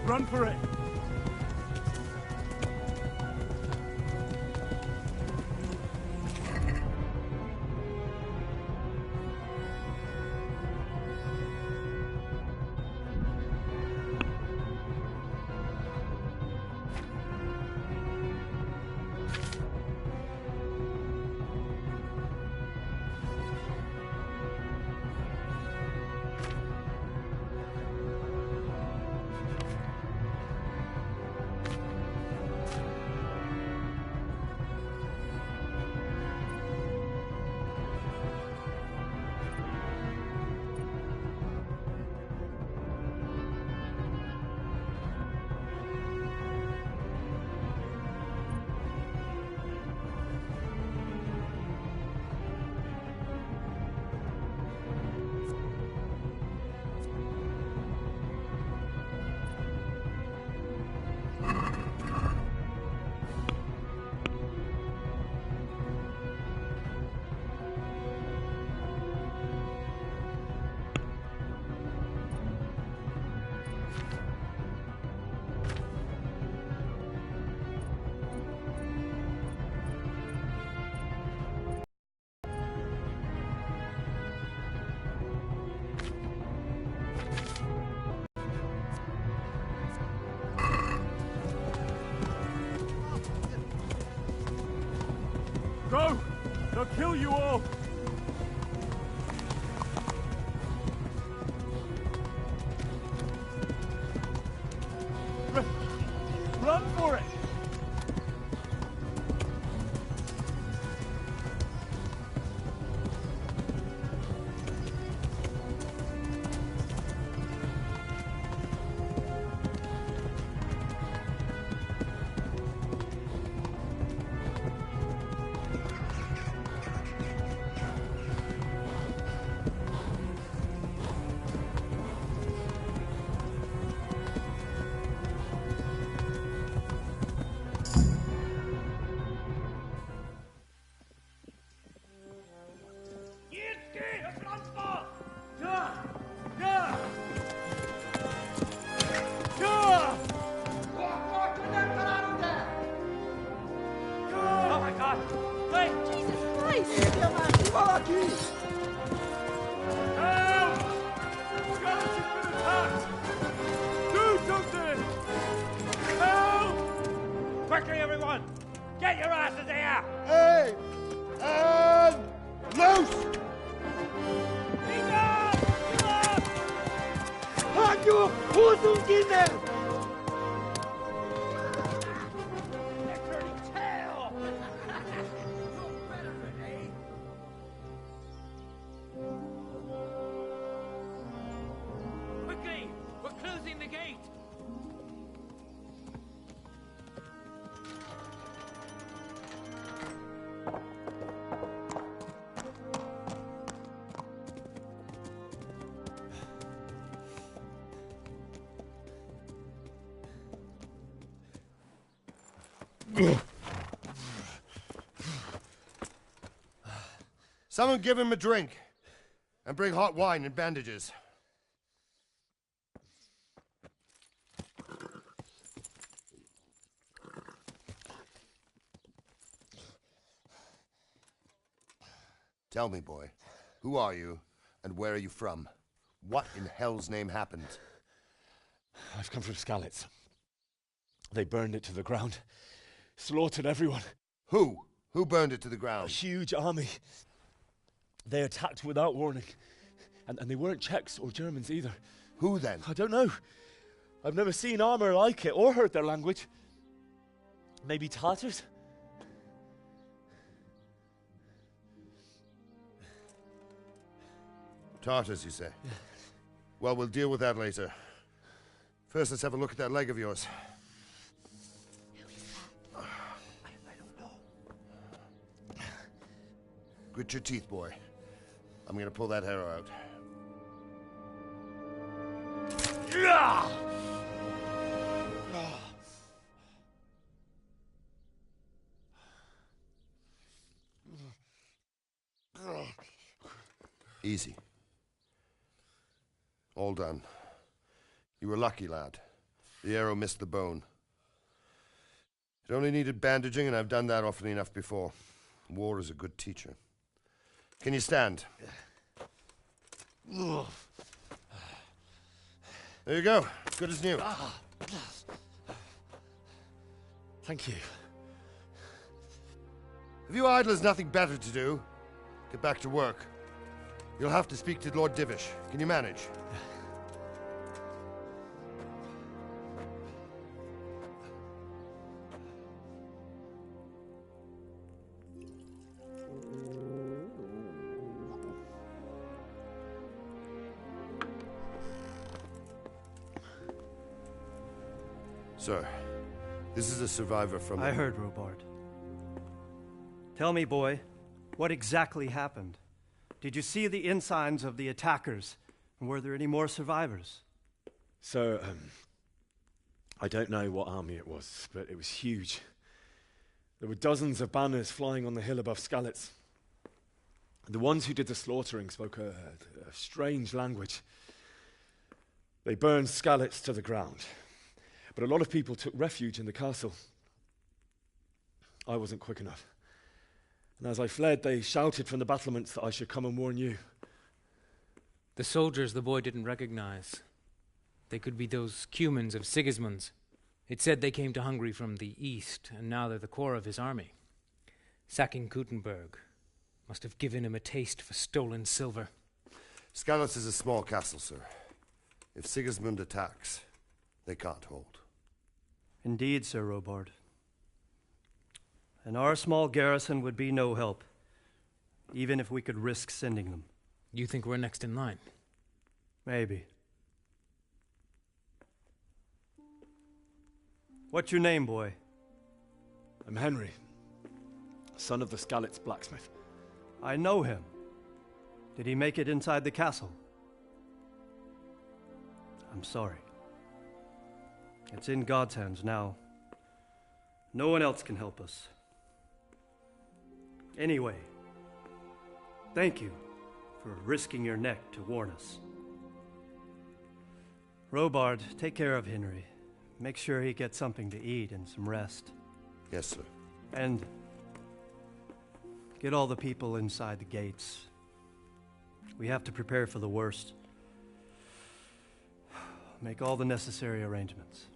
Run for it! Go! They'll kill you all! Run for it! Quickly, everyone! Get your asses here! Hey! And loose! Hadi uzun gine! Quickly! We're closing the gate! Someone give him a drink. And bring hot wine and bandages. Tell me, boy, who are you and where are you from? What in hell's name happened? I've come from Skalitz. They burned it to the ground. Slaughtered everyone. Who? Who burned it to the A ground? huge army. They attacked without warning. And they weren't Czechs or Germans either. Who then? I don't know. I've never seen armor like it or heard their language. Maybe Tatars? Tartars, you say? Yeah. Well, we'll deal with that later. First, let's have a look at that leg of yours. I don't know. Grit your teeth, boy. I'm gonna pull that arrow out. Easy. All done. You were lucky, lad. The arrow missed the bone. It only needed bandaging, and I've done that often enough before. War is a good teacher. Can you stand? There you go. Good as new. Thank you. If you idlers nothing better to do, get back to work. You'll have to speak to Lord Divish. Can you manage? Sir, this is a survivor from... I heard, Robard. Tell me, boy, what exactly happened? Did you see the ensigns of the attackers? And were there any more survivors? So, I don't know what army it was, but it was huge. There were dozens of banners flying on the hill above Skalitz. The ones who did the slaughtering spoke a strange language. They burned Skalitz to the ground. But a lot of people took refuge in the castle. I wasn't quick enough. And as I fled, they shouted from the battlements that I should come and warn you. The soldiers the boy didn't recognize. They could be those Cumans of Sigismund's. It said they came to Hungary from the east, and now they're the core of his army. Sacking Gutenberg must have given him a taste for stolen silver. Skalitz is a small castle, sir. If Sigismund attacks, they can't hold. Indeed, Sir Robard. And our small garrison would be no help, even if we could risk sending them. You think we're next in line? Maybe. What's your name, boy? I'm Henry, son of the Skalitz blacksmith. I know him. Did he make it inside the castle? I'm sorry. It's in God's hands now. No one else can help us. Anyway, thank you for risking your neck to warn us. Robard, take care of Henry. Make sure he gets something to eat and some rest. Yes, sir. And get all the people inside the gates. We have to prepare for the worst. Make all the necessary arrangements.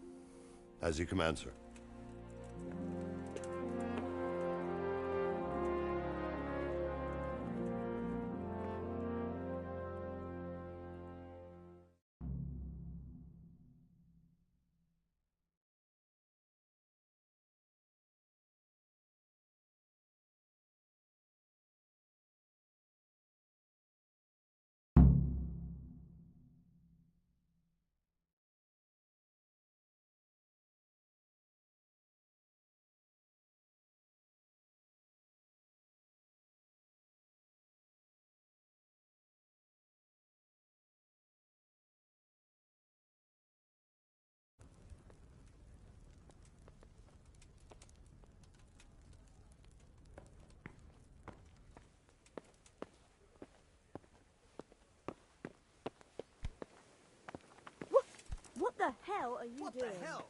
As you command, sir. What the hell are you doing? What the hell?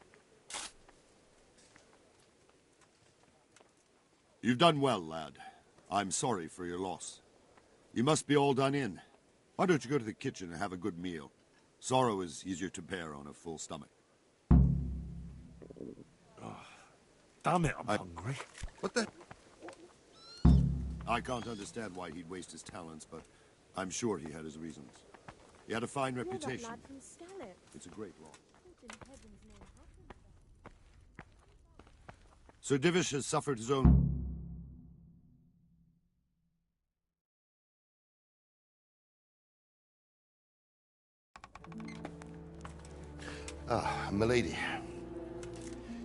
You've done well, lad. I'm sorry for your loss. You must be all done in. Why don't you go to the kitchen and have a good meal? Sorrow is easier to bear on a full stomach. Oh, damn it, I'm hungry. What the? I can't understand why he'd waste his talents, but I'm sure he had his reasons. He had a fine reputation. Lad from Skalitz. It's a great loss. What in heaven's name happened there? Sir Divish has suffered his own... Ah, milady.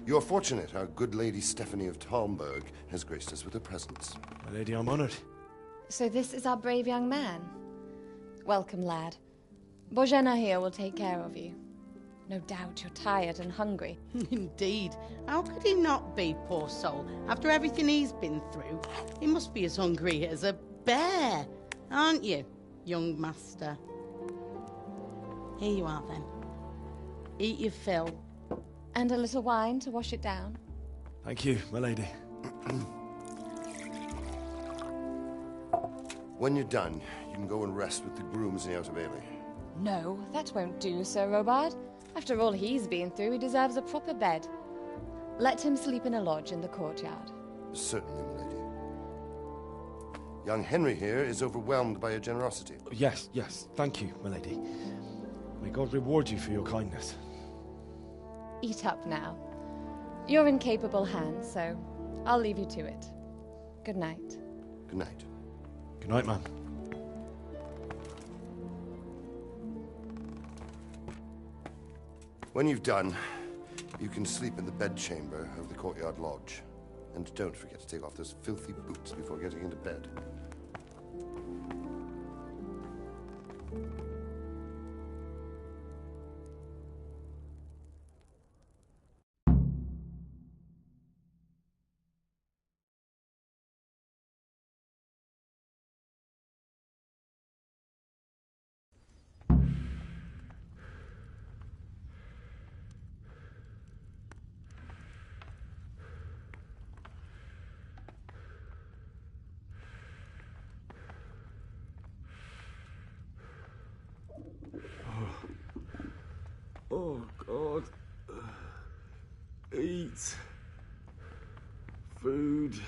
You're fortunate our good lady Stephanie of Talmberg has graced us with her presence. My lady, I'm honored. So this is our brave young man. Welcome, lad. Bojana here will take care of you. No doubt you're tired and hungry. Indeed. How could he not be, poor soul? After everything he's been through, he must be as hungry as a bear, aren't you, young master? Here you are, then. Eat your fill. And a little wine to wash it down. Thank you, my lady. When you're done, you can go and rest with the grooms in the Outer Bailey. No, that won't do, Sir Robard. After all he's been through, he deserves a proper bed. Let him sleep in a lodge in the courtyard. Certainly, my lady. Young Henry here is overwhelmed by your generosity. Yes, yes. Thank you, my lady. May God reward you for your kindness. Eat up now. You're in capable hands, so I'll leave you to it. Good night. Good night. Good night, ma'am. When you've done, you can sleep in the bedchamber of the courtyard lodge. And don't forget to take off those filthy boots before getting into bed. Oh, God. Eat. Food.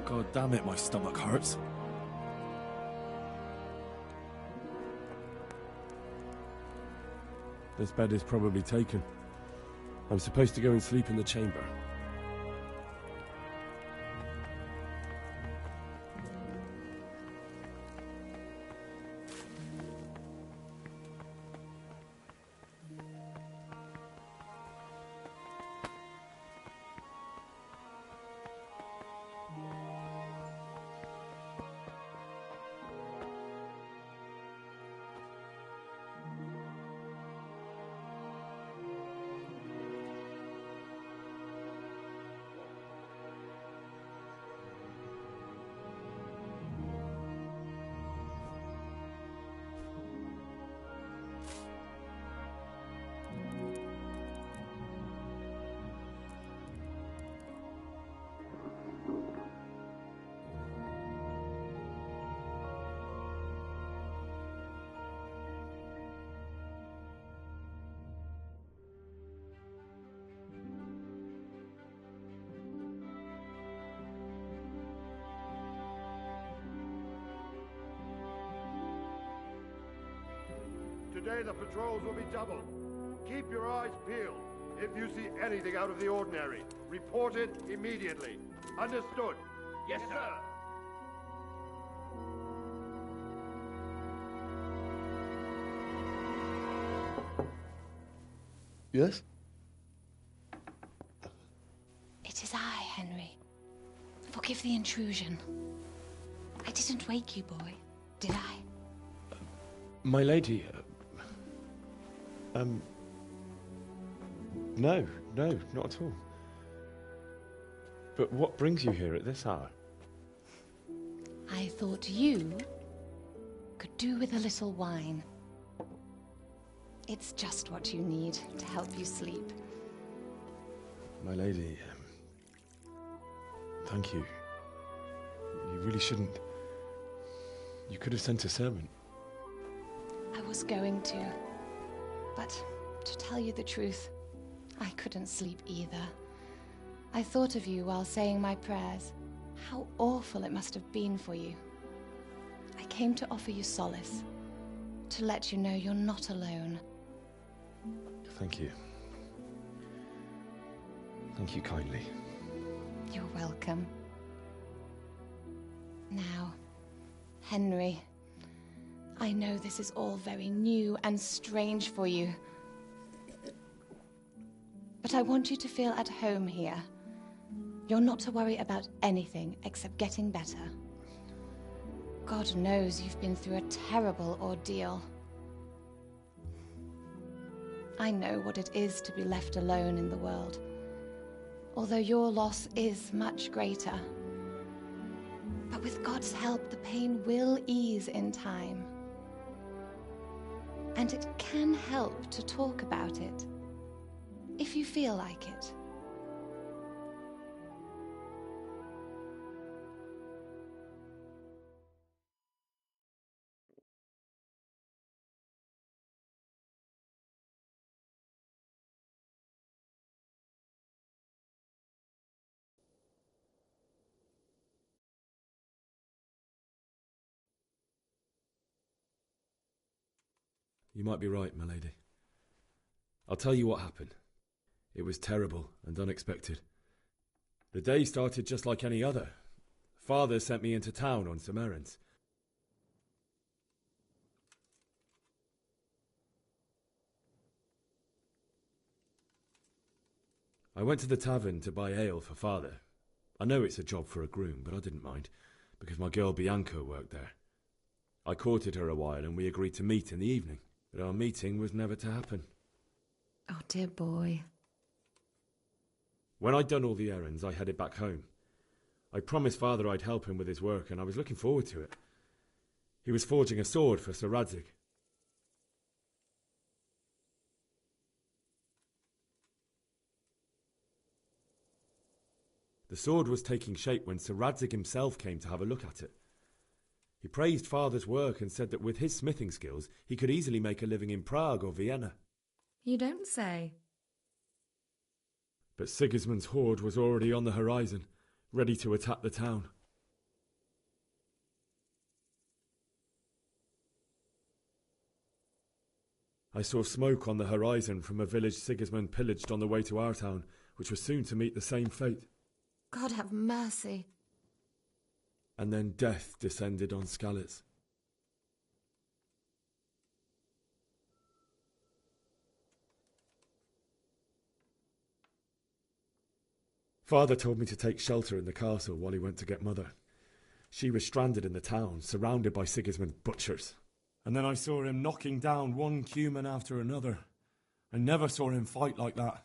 God damn it, my stomach hurts. This bed is probably taken. I'm supposed to go and sleep in the chamber. Today the patrols will be doubled. Keep your eyes peeled. If you see anything out of the ordinary, report it immediately. Understood? Yes, sir. Yes? Forgive the intrusion. I didn't wake you, boy, did I? My lady, no, not at all. But what brings you here at this hour? I thought you could do with a little wine. It's just what you need to help you sleep. My lady, thank you. You really shouldn't. You could have sent a servant. I was going to. But to tell you the truth, I couldn't sleep either. I thought of you while saying my prayers. How awful it must have been for you. I came to offer you solace, to let you know you're not alone. Thank you. Thank you kindly. You're welcome. Now, Henry, I know this is all very new and strange for you. But I want you to feel at home here. You're not to worry about anything except getting better. God knows you've been through a terrible ordeal. I know what it is to be left alone in the world, although your loss is much greater. But with God's help, the pain will ease in time. And it can help to talk about it, if you feel like it. You might be right, my lady. I'll tell you what happened. It was terrible and unexpected. The day started just like any other. Father sent me into town on some errands. I went to the tavern to buy ale for Father. I know it's a job for a groom, but I didn't mind, because my girl Bianca worked there. I courted her a while and we agreed to meet in the evening, but our meeting was never to happen. Oh, dear boy. When I'd done all the errands, I headed back home. I promised Father I'd help him with his work, and I was looking forward to it. He was forging a sword for Sir Radzig. The sword was taking shape when Sir Radzig himself came to have a look at it. He praised Father's work and said that with his smithing skills, he could easily make a living in Prague or Vienna. You don't say. But Sigismund's horde was already on the horizon, ready to attack the town. I saw smoke on the horizon from a village Sigismund pillaged on the way to our town, which was soon to meet the same fate. God have mercy. And then death descended on Skalitz. Father told me to take shelter in the castle while he went to get Mother. She was stranded in the town, surrounded by Sigismund's butchers. And then I saw him knocking down one Cuman after another. I never saw him fight like that.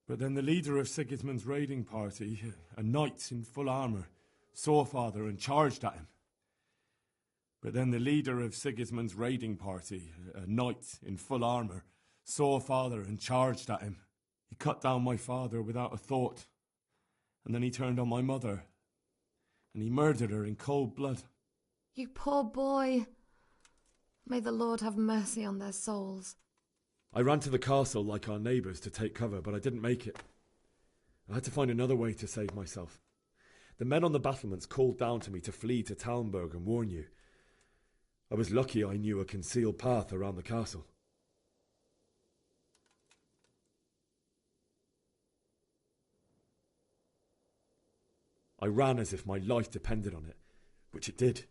But then the leader of Sigismund's raiding party, a knight in full armour, saw Father and charged at him. But then the leader of Sigismund's raiding party, a knight in full armour, saw Father and charged at him. He cut down my father without a thought. And then he turned on my mother, and he murdered her in cold blood. You poor boy. May the Lord have mercy on their souls. I ran to the castle like our neighbours to take cover, but I didn't make it. I had to find another way to save myself. The men on the battlements called down to me to flee to Talmberg and warn you. I was lucky I knew a concealed path around the castle. I ran as if my life depended on it, which it did.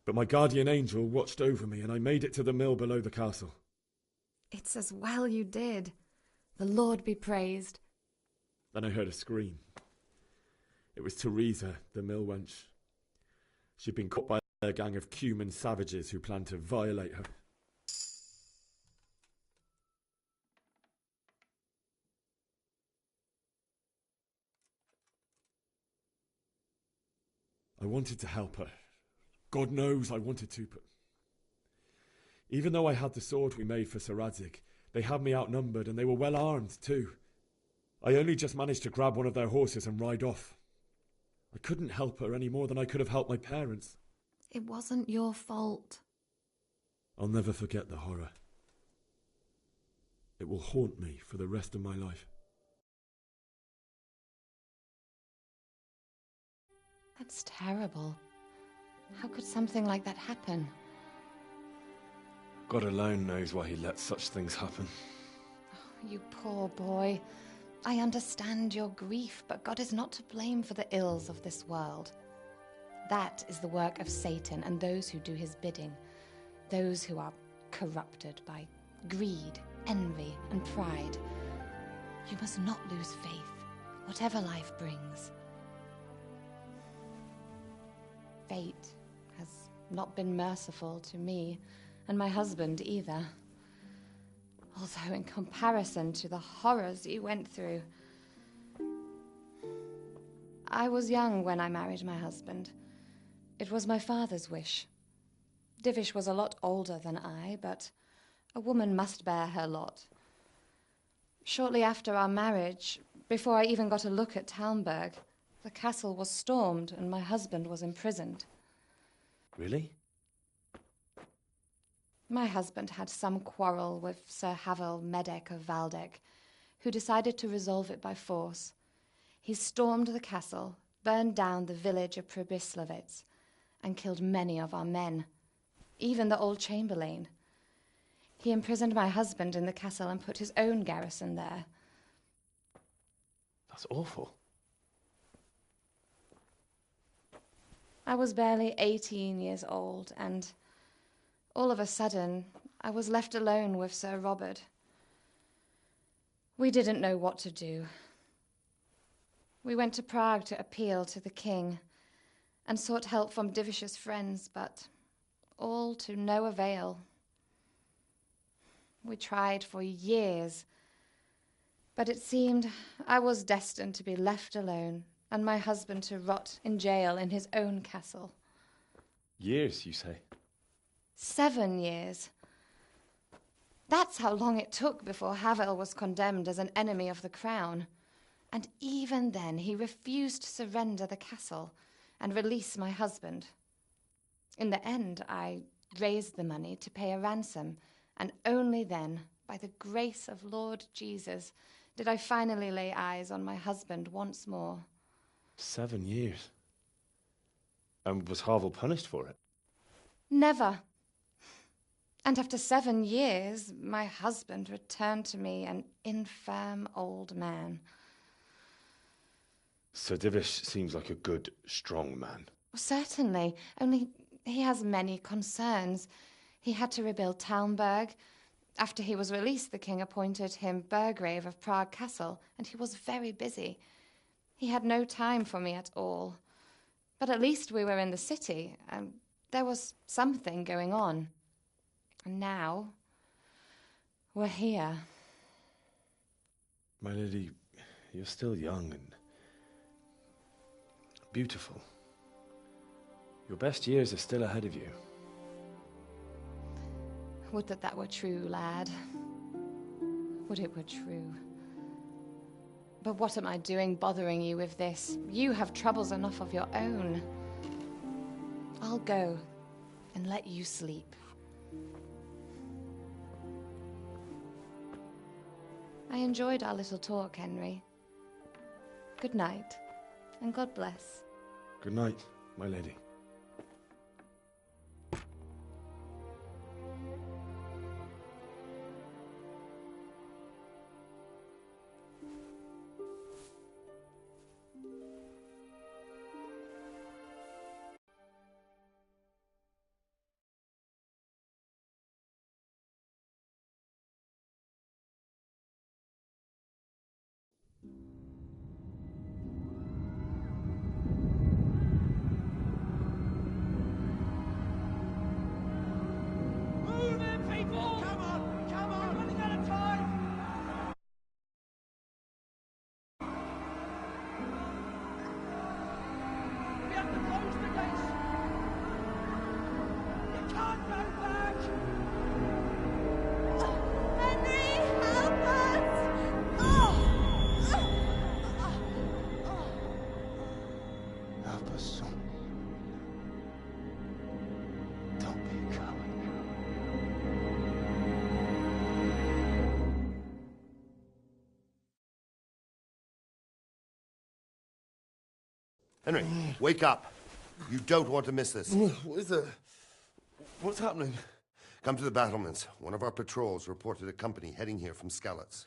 But my guardian angel watched over me and I made it to the mill below the castle. It's as well you did. The Lord be praised. Then I heard a scream. It It was Teresa, the mill wench. She'd been caught by a gang of Cuman savages who planned to violate her. I wanted to help her. God knows I wanted to, but even though I had the sword we made for Sir Radzig, they had me outnumbered and they were well armed too. I only just managed to grab one of their horses and ride off. I couldn't help her any more than I could have helped my parents. It wasn't your fault. I'll never forget the horror. It will haunt me for the rest of my life. That's terrible. How could something like that happen? God alone knows why he lets such things happen. Oh, you poor boy. I understand your grief, but God is not to blame for the ills of this world. That is the work of Satan and those who do his bidding, those who are corrupted by greed, envy, and pride. You must not lose faith, whatever life brings. Fate has not been merciful to me, and my husband either. Although in comparison to the horrors you went through. I was young when I married my husband. It was my father's wish. Divish was a lot older than I, but a woman must bear her lot. Shortly after our marriage, before I even got a look at Talmberg, the castle was stormed and my husband was imprisoned. Really? My husband had some quarrel with Sir Havel Medek of Valdek, who decided to resolve it by force. He stormed the castle, burned down the village of Pribyslavitz, and killed many of our men, even the old chamberlain. He imprisoned my husband in the castle and put his own garrison there. That's awful. I was barely 18 years old, and all of a sudden, I was left alone with Sir Robert. We didn't know what to do. We went to Prague to appeal to the king and sought help from Divish's friends, but all to no avail. We tried for years, but it seemed I was destined to be left alone and my husband to rot in jail in his own castle. Years, you say? 7 years. That's how long it took before Havel was condemned as an enemy of the crown. And even then he refused to surrender the castle and release my husband. In the end, I raised the money to pay a ransom, and only then, by the grace of Lord Jesus, did I finally lay eyes on my husband once more. 7 years? And was Havel punished for it? Never. And after 7 years, my husband returned to me an infirm old man. Sir Divish seems like a good, strong man. Certainly, only he has many concerns. He had to rebuild Talmberg. After he was released, the king appointed him Burgrave of Prague Castle, and he was very busy. He had no time for me at all. But at least we were in the city, and there was something going on. And now, we're here. My lady, you're still young and beautiful. Your best years are still ahead of you. Would that that were true, lad. Would it were true. But what am I doing bothering you with this? You have troubles enough of your own. I'll go and let you sleep. I enjoyed our little talk, Henry. Good night, and God bless. Good night, my lady. Henry, wake up. You don't want to miss this. What is it? What's happening? Come to the battlements. One of our patrols reported a company heading here from Skalitz.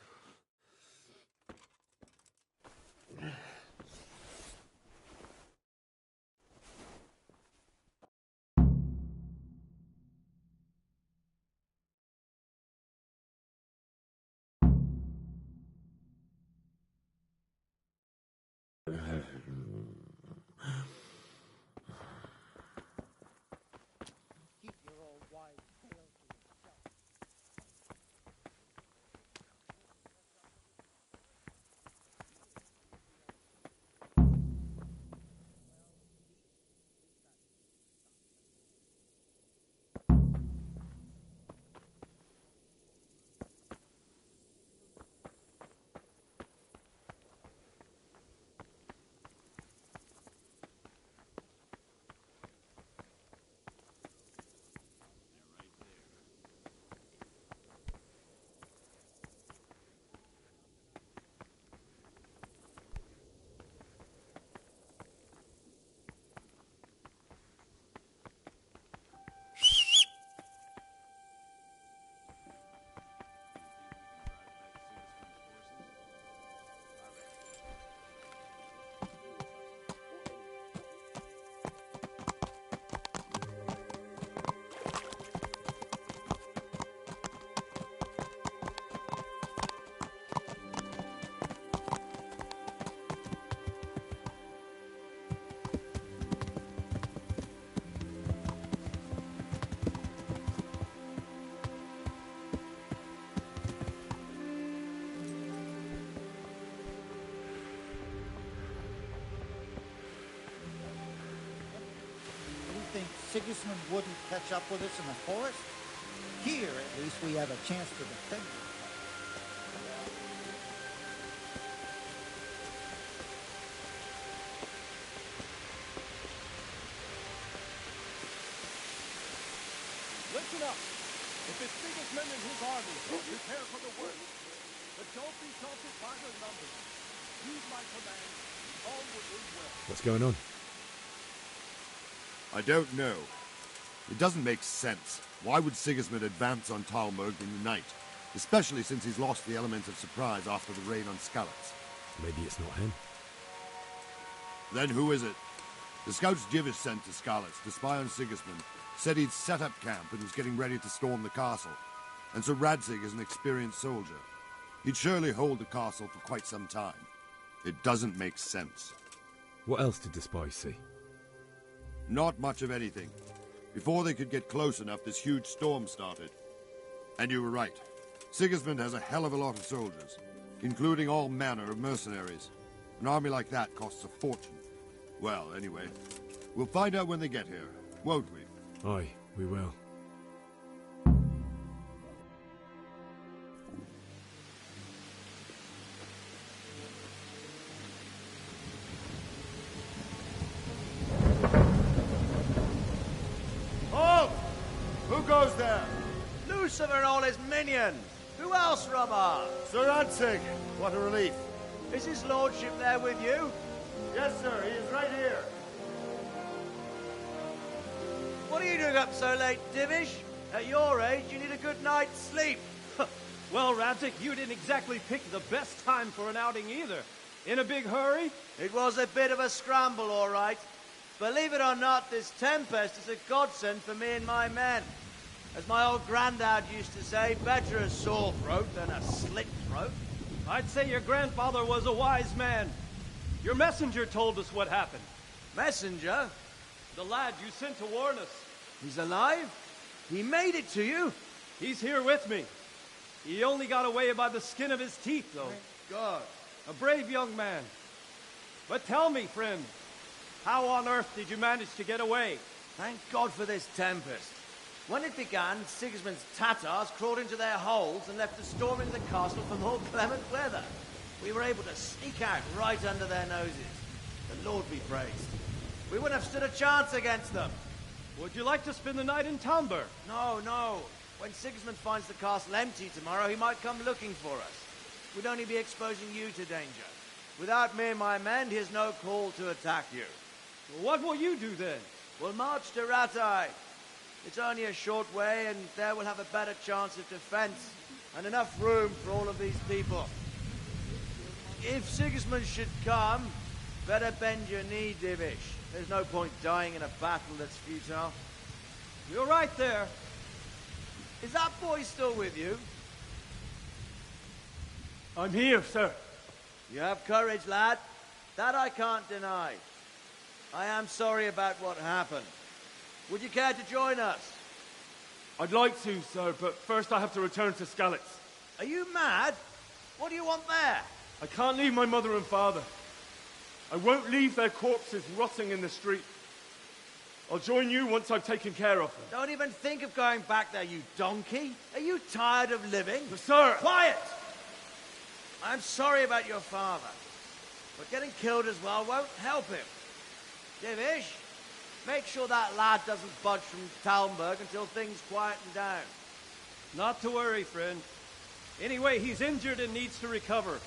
Think Sigismund wouldn't catch up with us in the forest? Here, at least, we have a chance to defend it. Listen up. If it's Sigismund and his army, prepare for the worst. But don't be daunted by their numbers. Use my command. All will end well. What's going on? I don't know. It doesn't make sense. Why would Sigismund advance on Talmberg in the night? Especially since he's lost the element of surprise after the raid on Skalitz. Maybe it's not him. Then who is it? The scouts Jivish sent to Skalitz to spy on Sigismund said he'd set up camp and was getting ready to storm the castle. And so Radzig is an experienced soldier. He'd surely hold the castle for quite some time. It doesn't make sense. What else did the spies see? Not much of anything. Before they could get close enough, this huge storm started. And you were right. Sigismund has a hell of a lot of soldiers, including all manner of mercenaries. An army like that costs a fortune. Well, anyway, we'll find out when they get here, won't we? Aye, we will. Goes there? Lucifer and all his minions. Who else, Robert? Sir Radzig. What a relief. Is his lordship there with you? Yes, sir. He is right here. What are you doing up so late, Divish? At your age, you need a good night's sleep. Well, Radzig, you didn't exactly pick the best time for an outing either. In a big hurry? It was a bit of a scramble, all right. Believe it or not, this tempest is a godsend for me and my men. As my old granddad used to say, better a sore throat than a slit throat. I'd say your grandfather was a wise man. Your messenger told us what happened. Messenger? The lad you sent to warn us. He's alive? He made it to you? He's here with me. He only got away by the skin of his teeth, though. Thank God. A brave young man. But tell me, friend, how on earth did you manage to get away? Thank God for this tempest. When it began, Sigismund's Tatars crawled into their holes and left us storming the castle for more clement weather. We were able to sneak out right under their noses. The Lord be praised. We wouldn't have stood a chance against them. Would you like to spend the night in Talmberg? No, no. When Sigismund finds the castle empty tomorrow, he might come looking for us. We'd only be exposing you to danger. Without me and my men, he has no call to attack you. Well, what will you do then? We'll march to Ratai. It's only a short way, and there we'll have a better chance of defense, and enough room for all of these people. If Sigismund should come, better bend your knee, Divish. There's no point dying in a battle that's futile. You're right there. Is that boy still with you? I'm here, sir. You have courage, lad. That I can't deny. I am sorry about what happened. Would you care to join us? I'd like to, sir, but first I have to return to Skalitz. Are you mad? What do you want there? I can't leave my mother and father. I won't leave their corpses rotting in the street. I'll join you once I've taken care of them. Don't even think of going back there, you donkey. Are you tired of living? But sir! Quiet! I'm sorry about your father, but getting killed as well won't help him. Divish, make sure that lad doesn't budge from Talmberg until things quieten down. Not to worry, friend. Anyway, he's injured and needs to recover.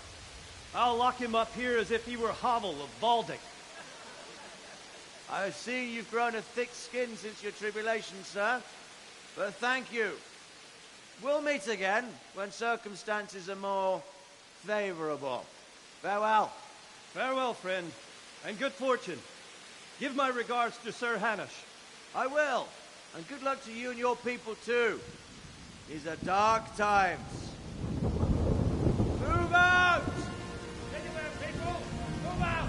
I'll lock him up here as if he were Havel of Baldic. I see you've grown a thick skin since your tribulation, sir. But thank you. We'll meet again when circumstances are more favorable. Farewell. Farewell, friend, and good fortune. Give my regards to Sir Hanush. I will. And good luck to you and your people, too. These are dark times. Move out! Anywhere, people! Move out!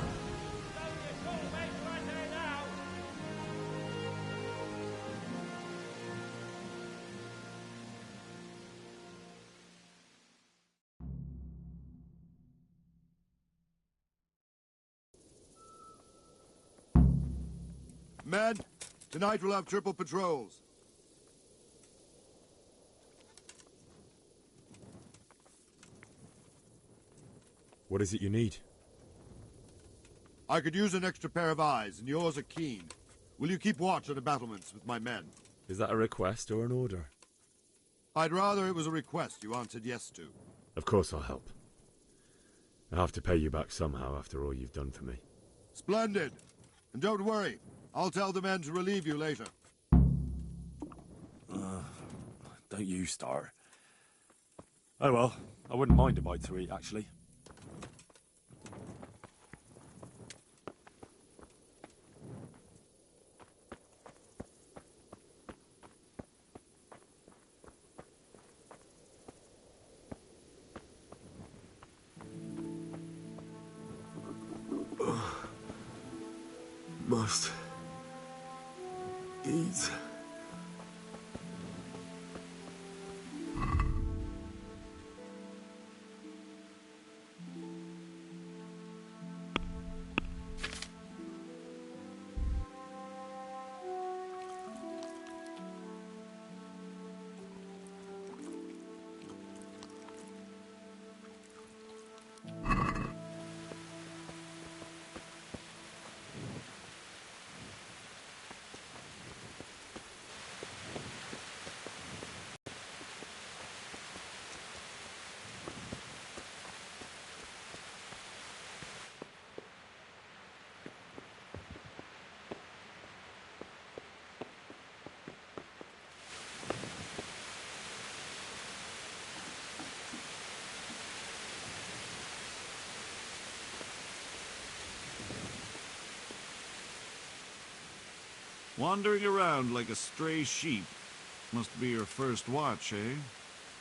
Don't get soulmates right there now! Men, tonight we'll have triple patrols. What is it you need? I could use an extra pair of eyes, and yours are keen. Will you keep watch at the battlements with my men? Is that a request or an order? I'd rather it was a request you answered yes to. Of course I'll help. I have to pay you back somehow after all you've done for me. Splendid. And don't worry, I'll tell the men to relieve you later. Don't you start. Oh well, I wouldn't mind a bite to eat, actually. Must eat. Wandering around like a stray sheep. Must be your first watch, eh?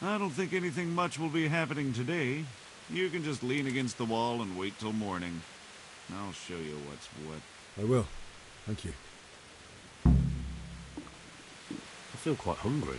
I don't think anything much will be happening today. You can just lean against the wall and wait till morning. I'll show you what's what. I will. Thank you. I feel quite hungry.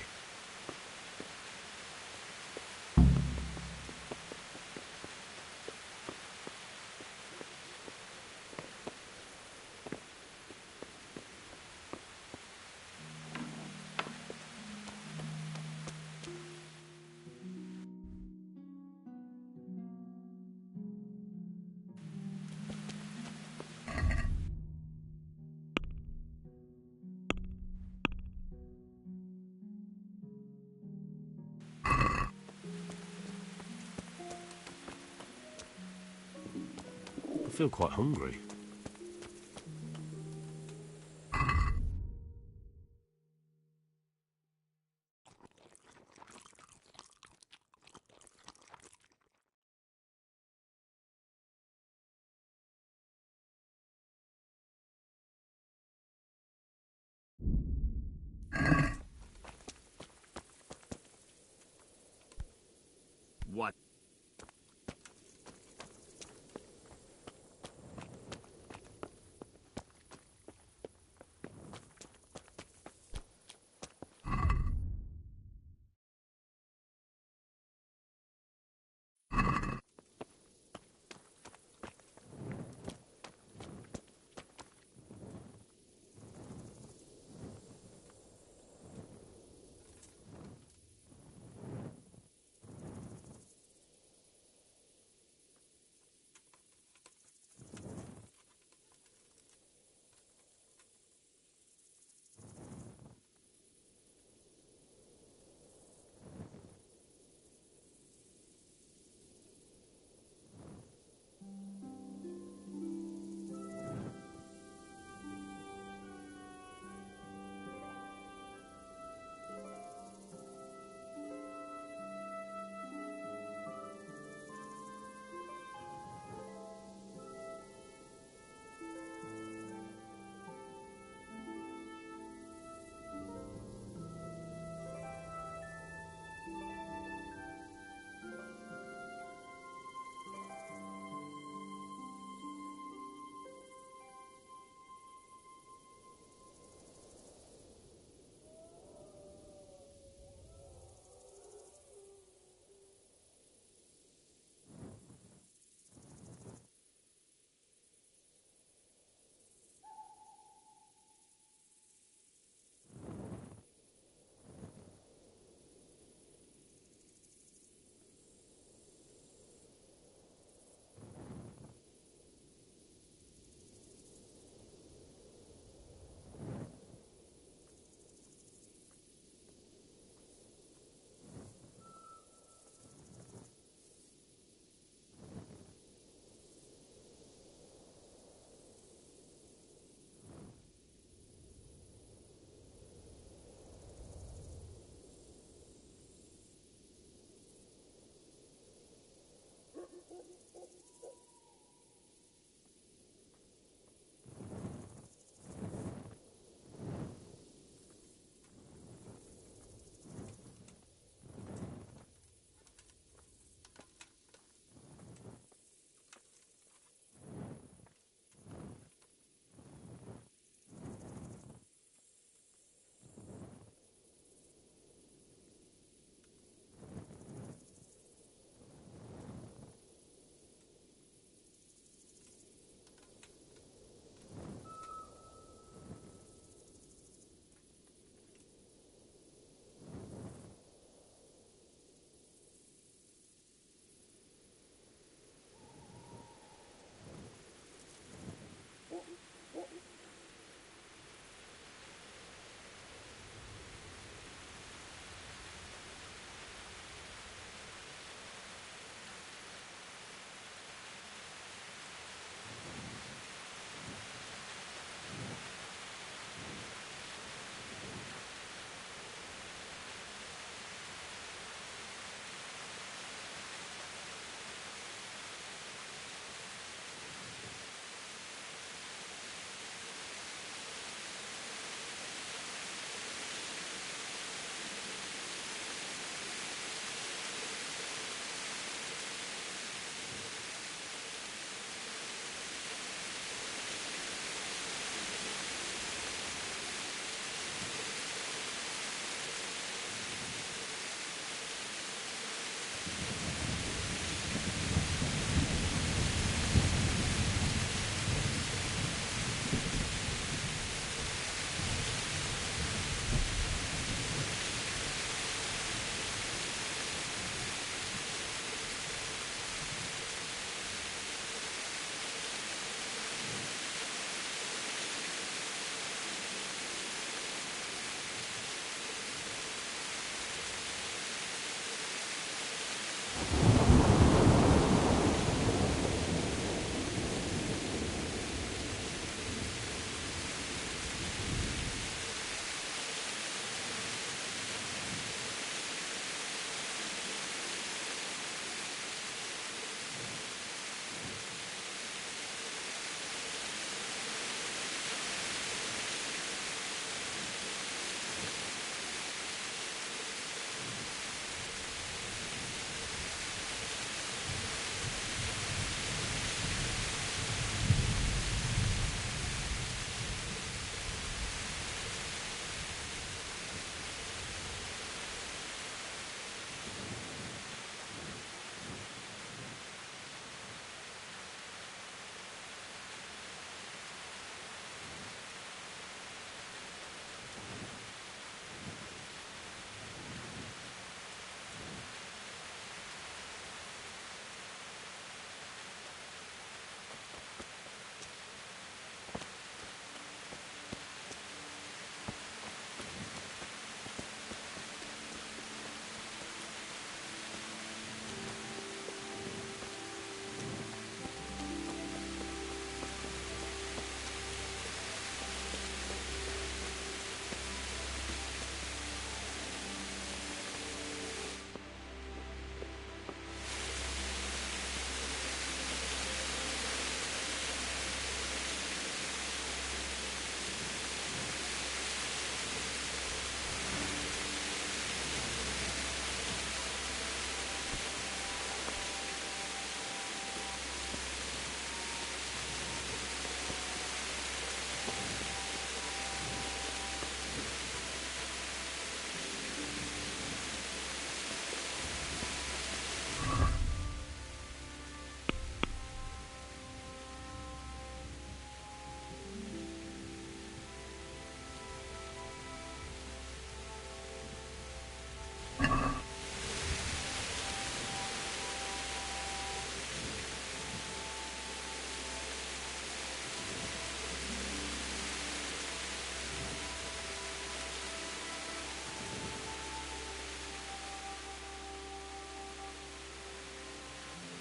I feel quite hungry.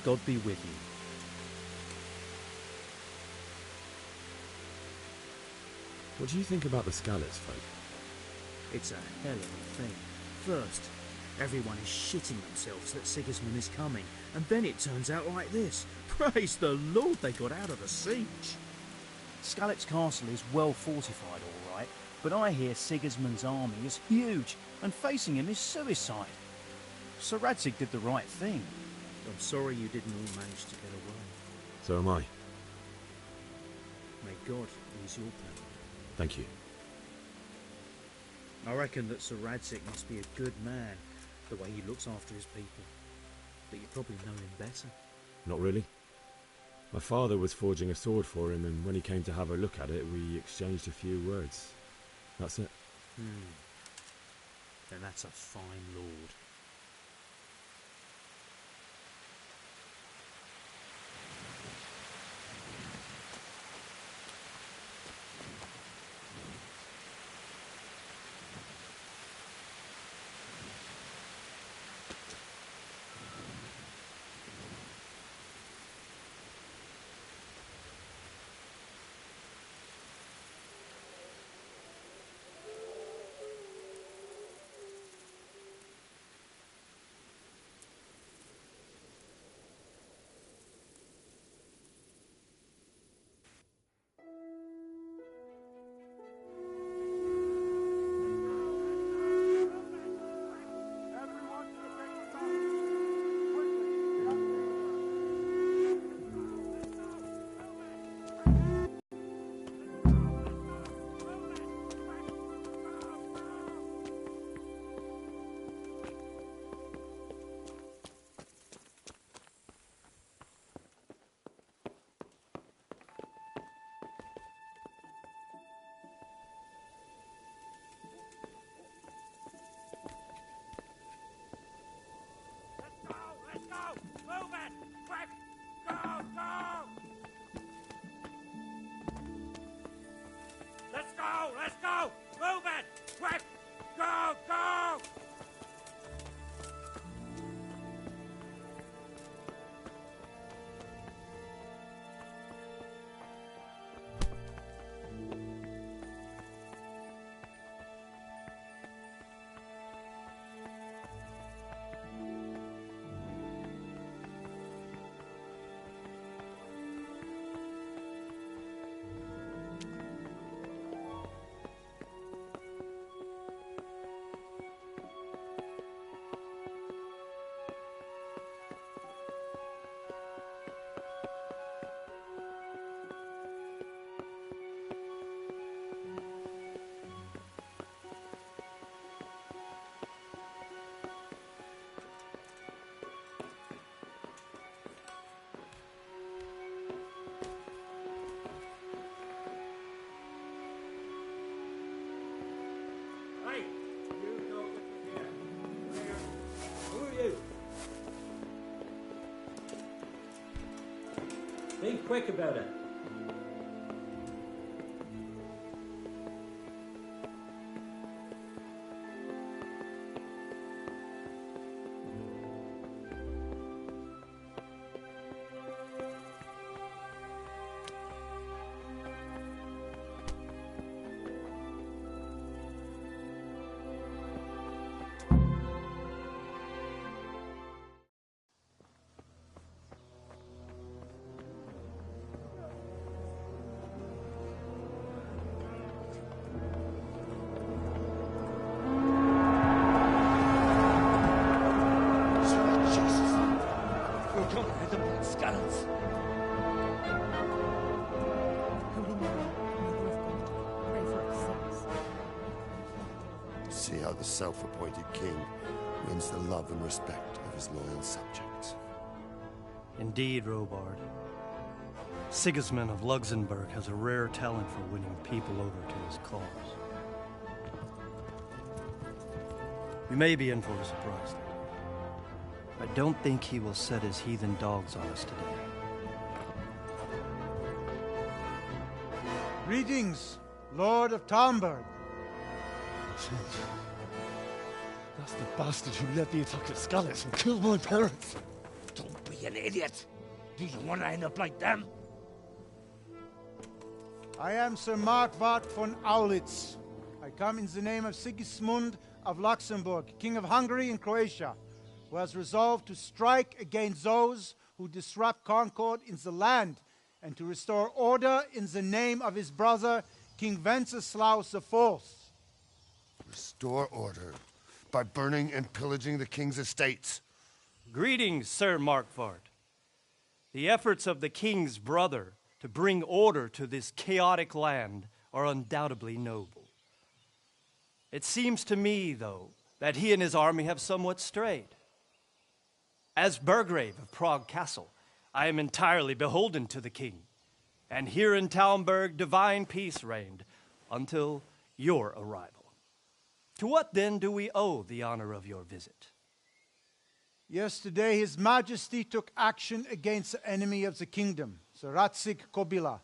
God be with you. What do you think about the Skalitz folk? It's a hell of a thing. First, everyone is shitting themselves that Sigismund is coming, and then it turns out like this. Praise the Lord they got out of the siege. Skalitz Castle is well fortified, all right, but I hear Sigismund's army is huge, and facing him is suicide. Sir Radzig did the right thing. I'm sorry you didn't all manage to get away. So am I. May God ease your pain. Thank you. I reckon that Sir Radzig must be a good man, the way he looks after his people. But you probably know him better. Not really. My father was forging a sword for him, and when he came to have a look at it, we exchanged a few words. That's it. Then that's a fine lord. Let's go! Move it! Quick! Go! Go! Hey, you don't look here. Who are you? Be quick about it. See how the self-appointed king wins the love and respect of his loyal subjects. Indeed, Robard. Sigismund of Luxembourg has a rare talent for winning people over to his cause. We may be in for a surprise, though. I don't think he will set his heathen dogs on us today. Greetings, Lord of Talmberg. That's the bastard who led the attack at Skalitz and killed my parents. Don't be you an idiot? Do you want to end up like them? I am Sir Markwart von Aulitz. I come in the name of Sigismund of Luxembourg, King of Hungary and Croatia, who has resolved to strike against those who disrupt concord in the land and to restore order in the name of his brother, King Wenceslaus IV. Restore order by burning and pillaging the king's estates. Greetings, Sir Markwart. The efforts of the king's brother to bring order to this chaotic land are undoubtedly noble. It seems to me, though, that he and his army have somewhat strayed. As Burgrave of Prague Castle, I am entirely beholden to the king, and here in Talmberg divine peace reigned until your arrival. To what then do we owe the honor of your visit? Yesterday, His Majesty took action against the enemy of the kingdom, Sir Radzig Kobyla,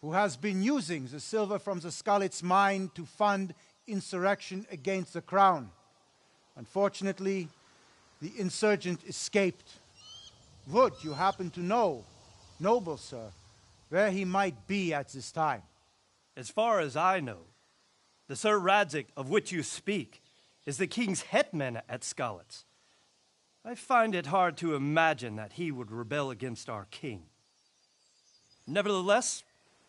who has been using the silver from the Skalitz mine to fund insurrection against the crown. Unfortunately, the insurgent escaped. Would you happen to know, noble sir, where he might be at this time? As far as I know, the Sir Radzig of which you speak is the king's hetman at Skalitz. I find it hard to imagine that he would rebel against our king. Nevertheless,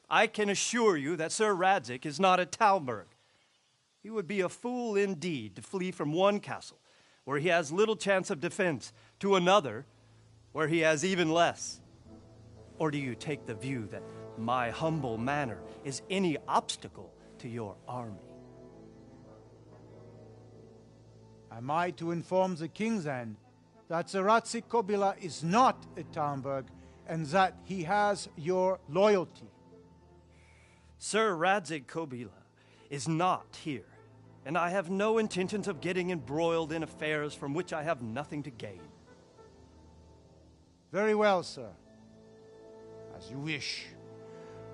I can assure you that Sir Radzig is not at Talmberg. He would be a fool indeed to flee from one castle, where he has little chance of defense, to another, where he has even less. Or do you take the view that my humble manner is any obstacle to your army? Am I to inform the king, then, that Sir Radzig Kobyla is not at Talmberg, and that he has your loyalty? Sir Radzig Kobyla is not here, and I have no intentions of getting embroiled in affairs from which I have nothing to gain. Very well, sir. As you wish.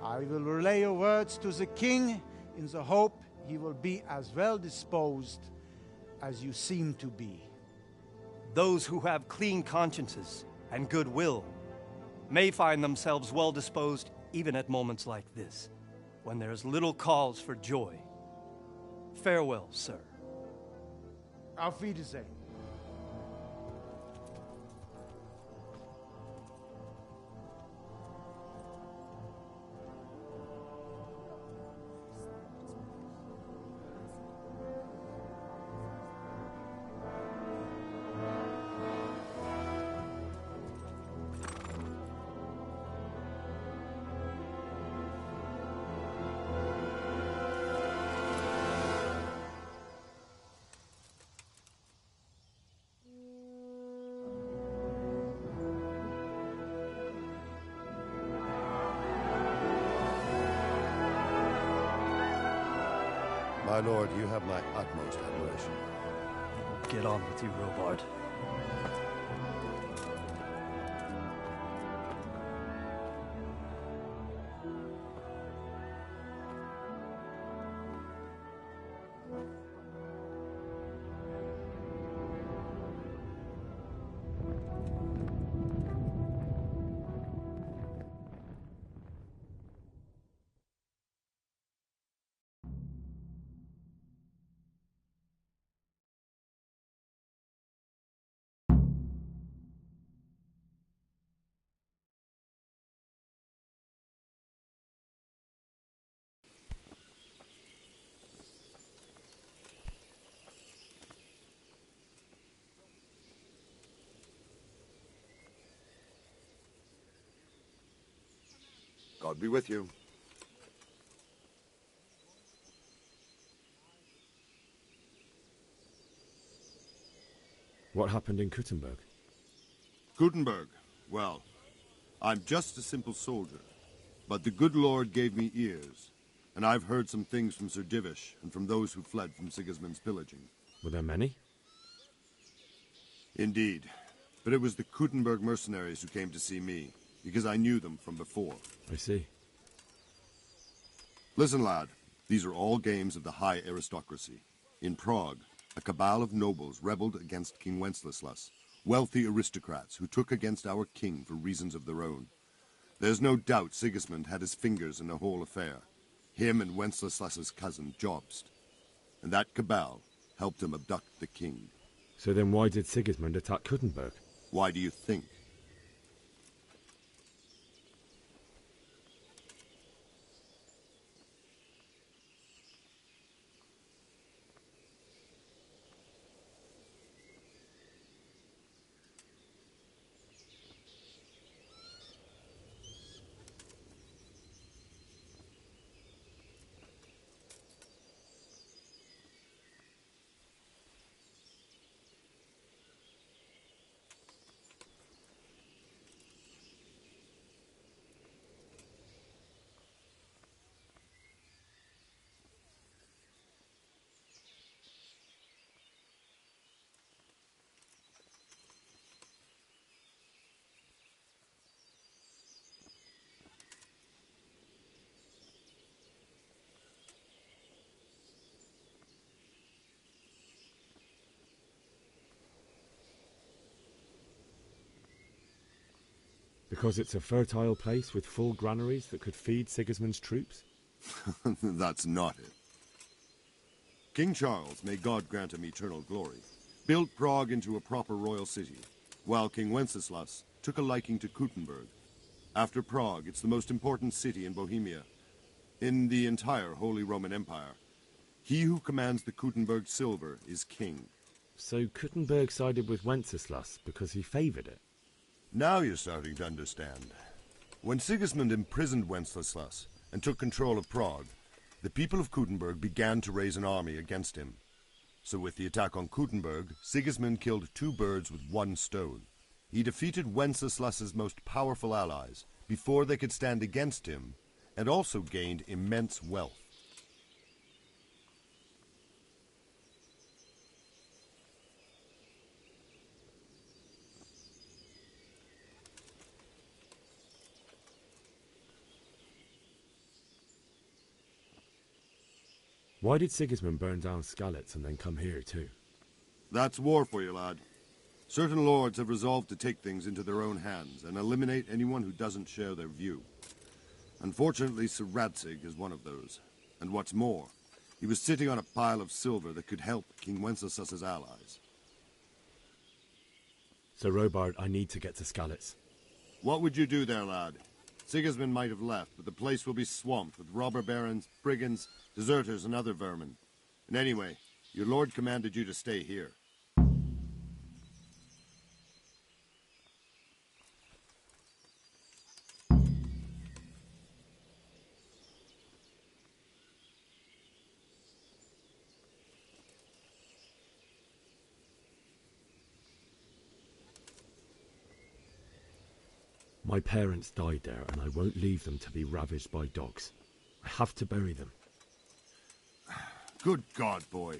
I will relay your words to the king in the hope he will be as well disposed as you seem to be. Those who have clean consciences and goodwill may find themselves well disposed even at moments like this, when there is little cause for joy. Farewell, sir. Auf Wiedersehen. My lord, you have my utmost admiration. Get on with you, Robard. God be with you. What happened in Kuttenberg? Kuttenberg? Well, I'm just a simple soldier. But the good Lord gave me ears, and I've heard some things from Sir Divish and from those who fled from Sigismund's pillaging. Were there many? Indeed. But it was the Kuttenberg mercenaries who came to see me, because I knew them from before. I see. Listen, lad. These are all games of the high aristocracy. In Prague, a cabal of nobles rebelled against King Wenceslas, wealthy aristocrats who took against our king for reasons of their own. There's no doubt Sigismund had his fingers in the whole affair. Him and Wenceslas's cousin, Jobst. And that cabal helped him abduct the king. So then why did Sigismund attack Kuttenberg? Why do you think? Because it's a fertile place with full granaries that could feed Sigismund's troops? That's not it. King Charles, may God grant him eternal glory, built Prague into a proper royal city, while King Wenceslas took a liking to Kuttenberg. After Prague, it's the most important city in Bohemia, in the entire Holy Roman Empire. He who commands the Kuttenberg silver is king. So Kuttenberg sided with Wenceslas because he favoured it? Now you're starting to understand. When Sigismund imprisoned Wenceslas and took control of Prague, the people of Kuttenberg began to raise an army against him. So with the attack on Kuttenberg, Sigismund killed 2 birds with 1 stone. He defeated Wenceslas's most powerful allies before they could stand against him, and also gained immense wealth. Why did Sigismund burn down Skalitz and then come here too? That's war for you, lad. Certain lords have resolved to take things into their own hands and eliminate anyone who doesn't share their view. Unfortunately, Sir Radzig is one of those. And what's more, he was sitting on a pile of silver that could help King Wenceslas's allies. Sir Robard, I need to get to Skalitz. What would you do there, lad? Sigismund might have left, but the place will be swamped with robber barons, brigands, deserters, and other vermin. And anyway, your lord commanded you to stay here. My parents died there, and I won't leave them to be ravaged by dogs. I have to bury them. Good God, boy.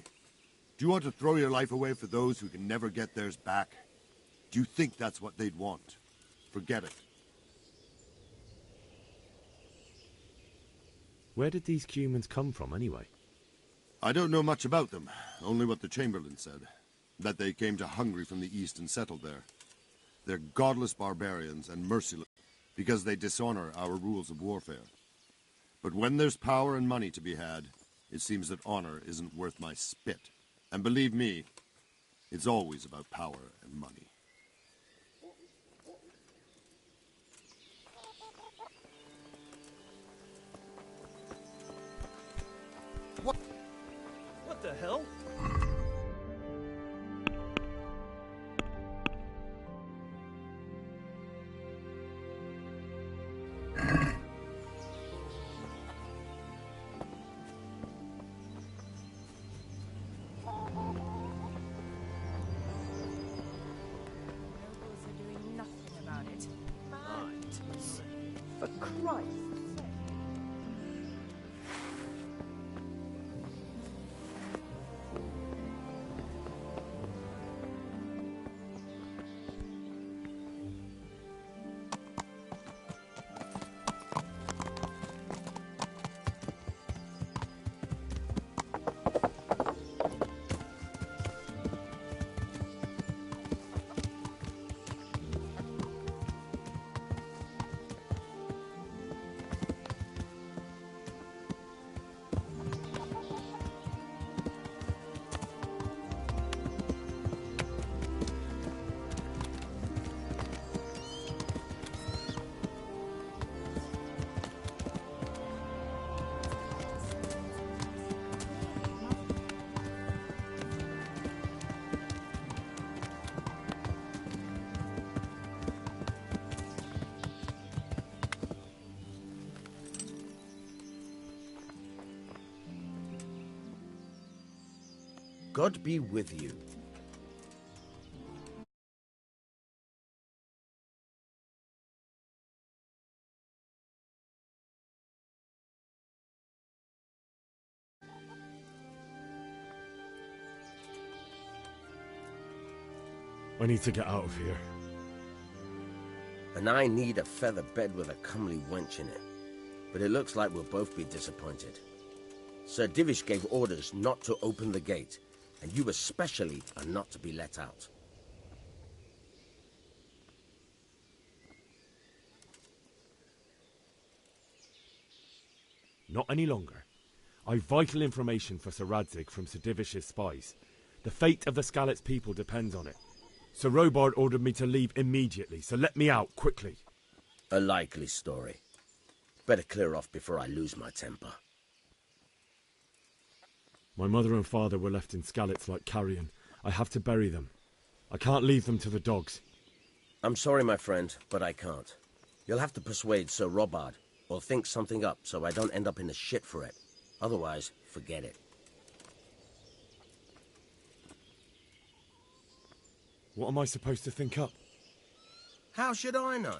Do you want to throw your life away for those who can never get theirs back? Do you think that's what they'd want? Forget it. Where did these humans come from, anyway? I don't know much about them, only what the Chamberlain said. That they came to Hungary from the east and settled there. They're godless barbarians and merciless because they dishonor our rules of warfare. But when there's power and money to be had, it seems that honor isn't worth my spit. And believe me, it's always about power and money. What the hell? For Christ's sake. God be with you. I need to get out of here. And I need a feather bed with a comely wench in it. But it looks like we'll both be disappointed. Sir Divish gave orders not to open the gate, and you especially are not to be let out. Not any longer. I've vital information for Sir Radzig from Sir Divish's spies. The fate of the Skalitz people depends on it. Sir Robard ordered me to leave immediately, so let me out, quickly. A likely story. Better clear off before I lose my temper. My mother and father were left in Skalitz like carrion. I have to bury them. I can't leave them to the dogs. I'm sorry, my friend, but I can't. You'll have to persuade Sir Robard, or think something up so I don't end up in the shit for it. Otherwise, forget it. What am I supposed to think up? How should I know?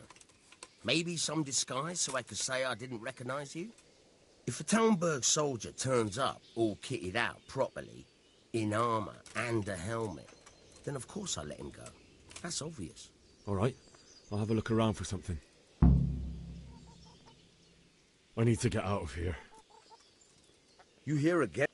Maybe some disguise so I could say I didn't recognize you? If a Talmberg soldier turns up all kitted out properly, in armor and a helmet, then of course I let him go. That's obvious. All right, I'll have a look around for something. I need to get out of here. You here again?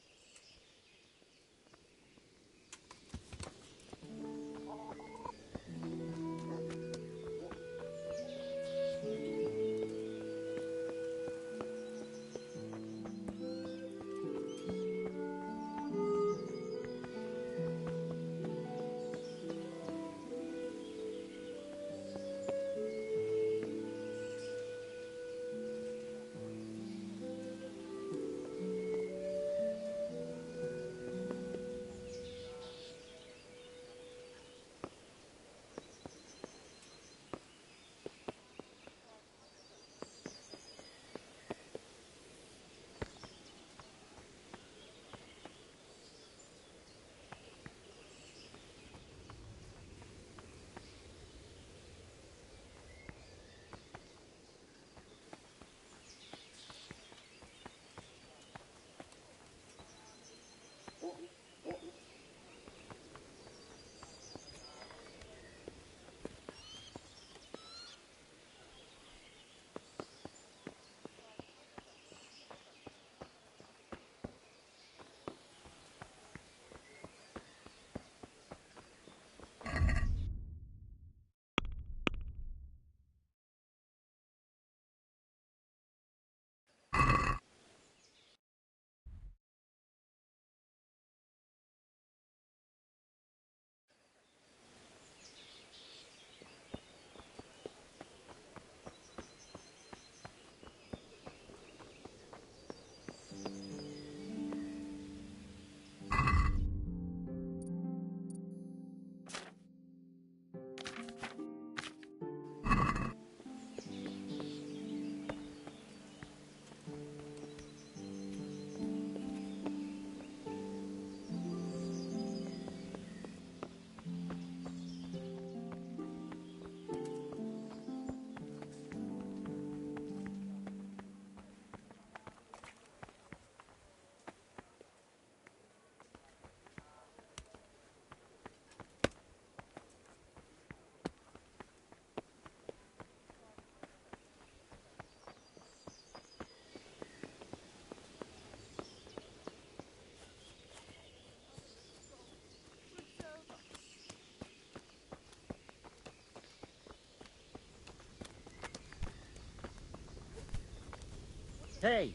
Hey!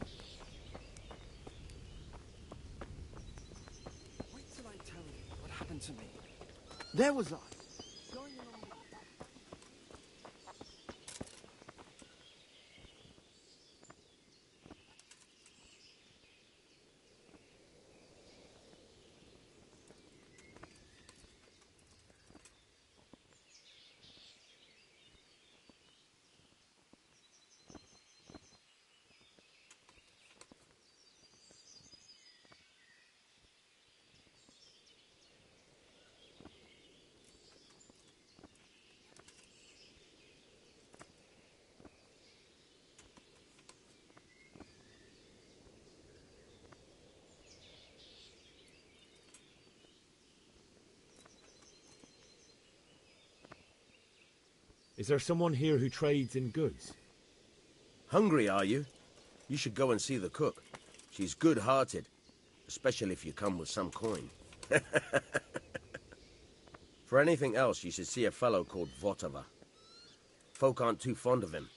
Wait till I tell you what happened to me. There was I. Going along with Is there someone here who trades in goods? Hungry, are you? You should go and see the cook. She's good-hearted, especially if you come with some coin. For anything else, you should see a fellow called Votava. Folk aren't too fond of him,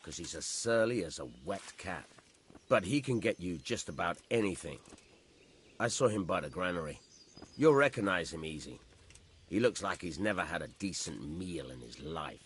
because he's as surly as a wet cat. But he can get you just about anything. I saw him by the granary. You'll recognize him easy. He looks like he's never had a decent meal in his life.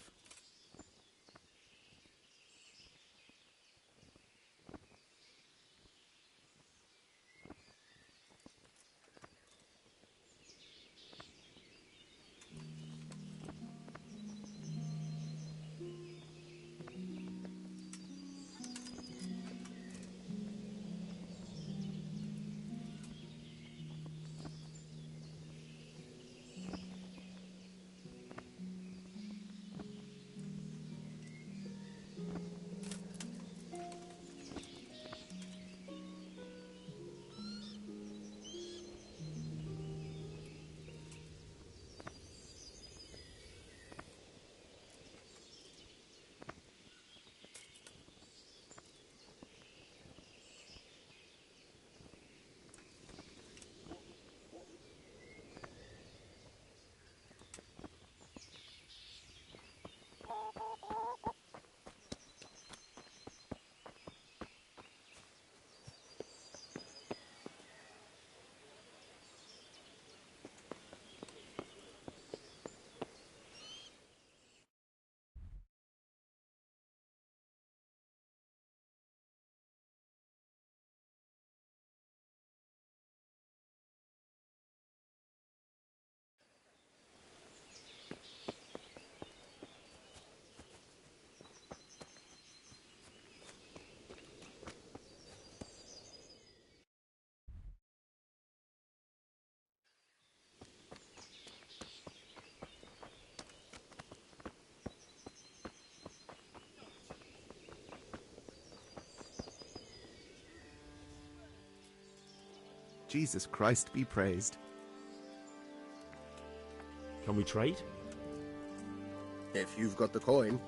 Jesus Christ be praised. Can we trade? If you've got the coin.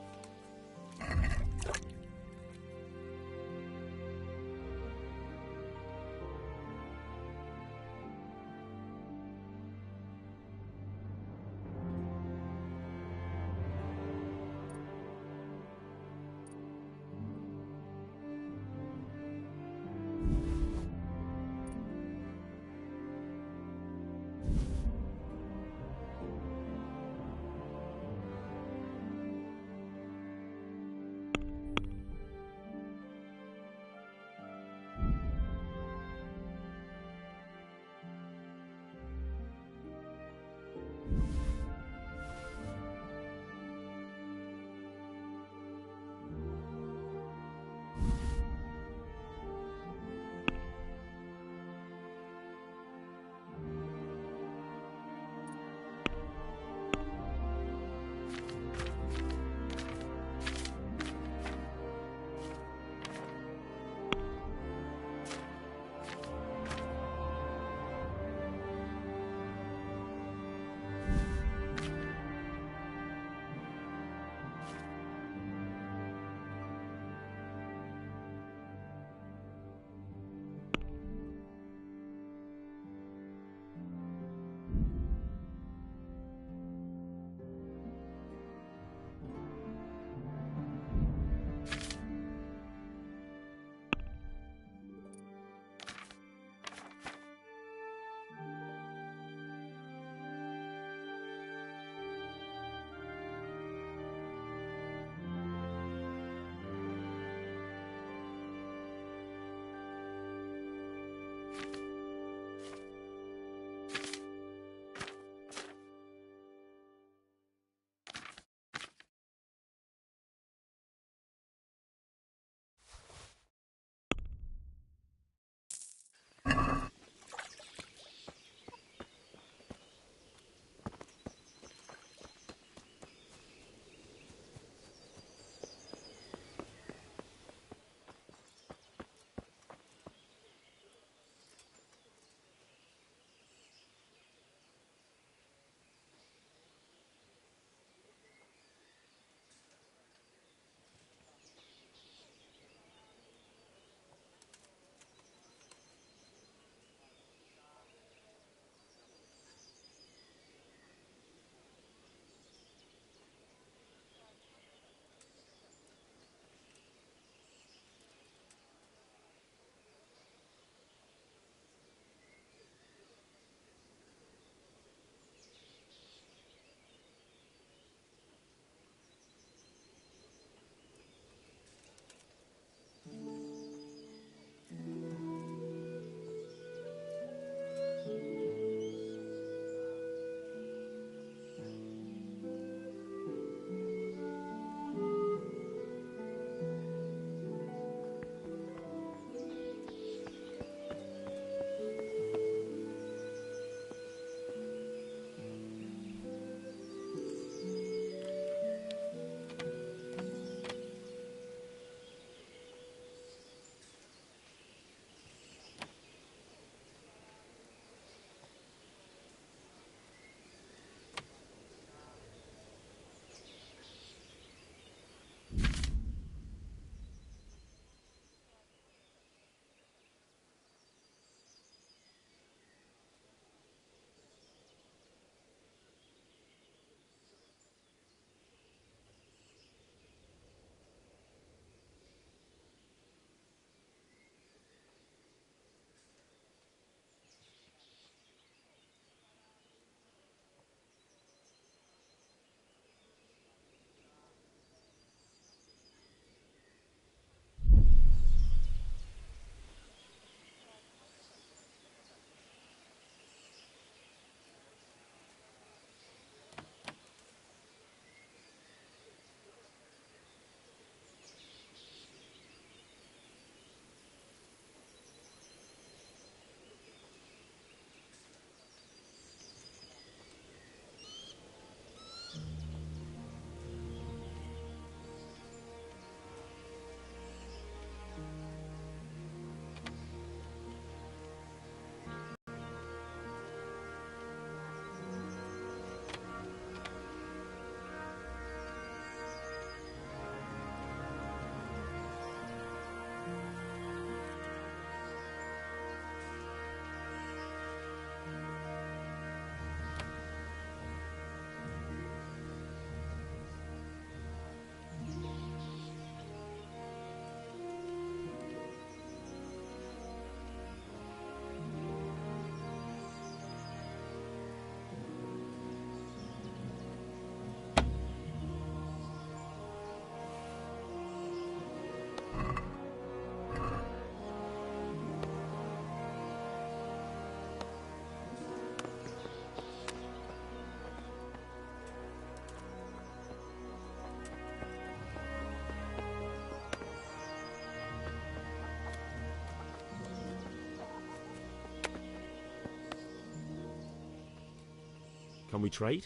Can we trade?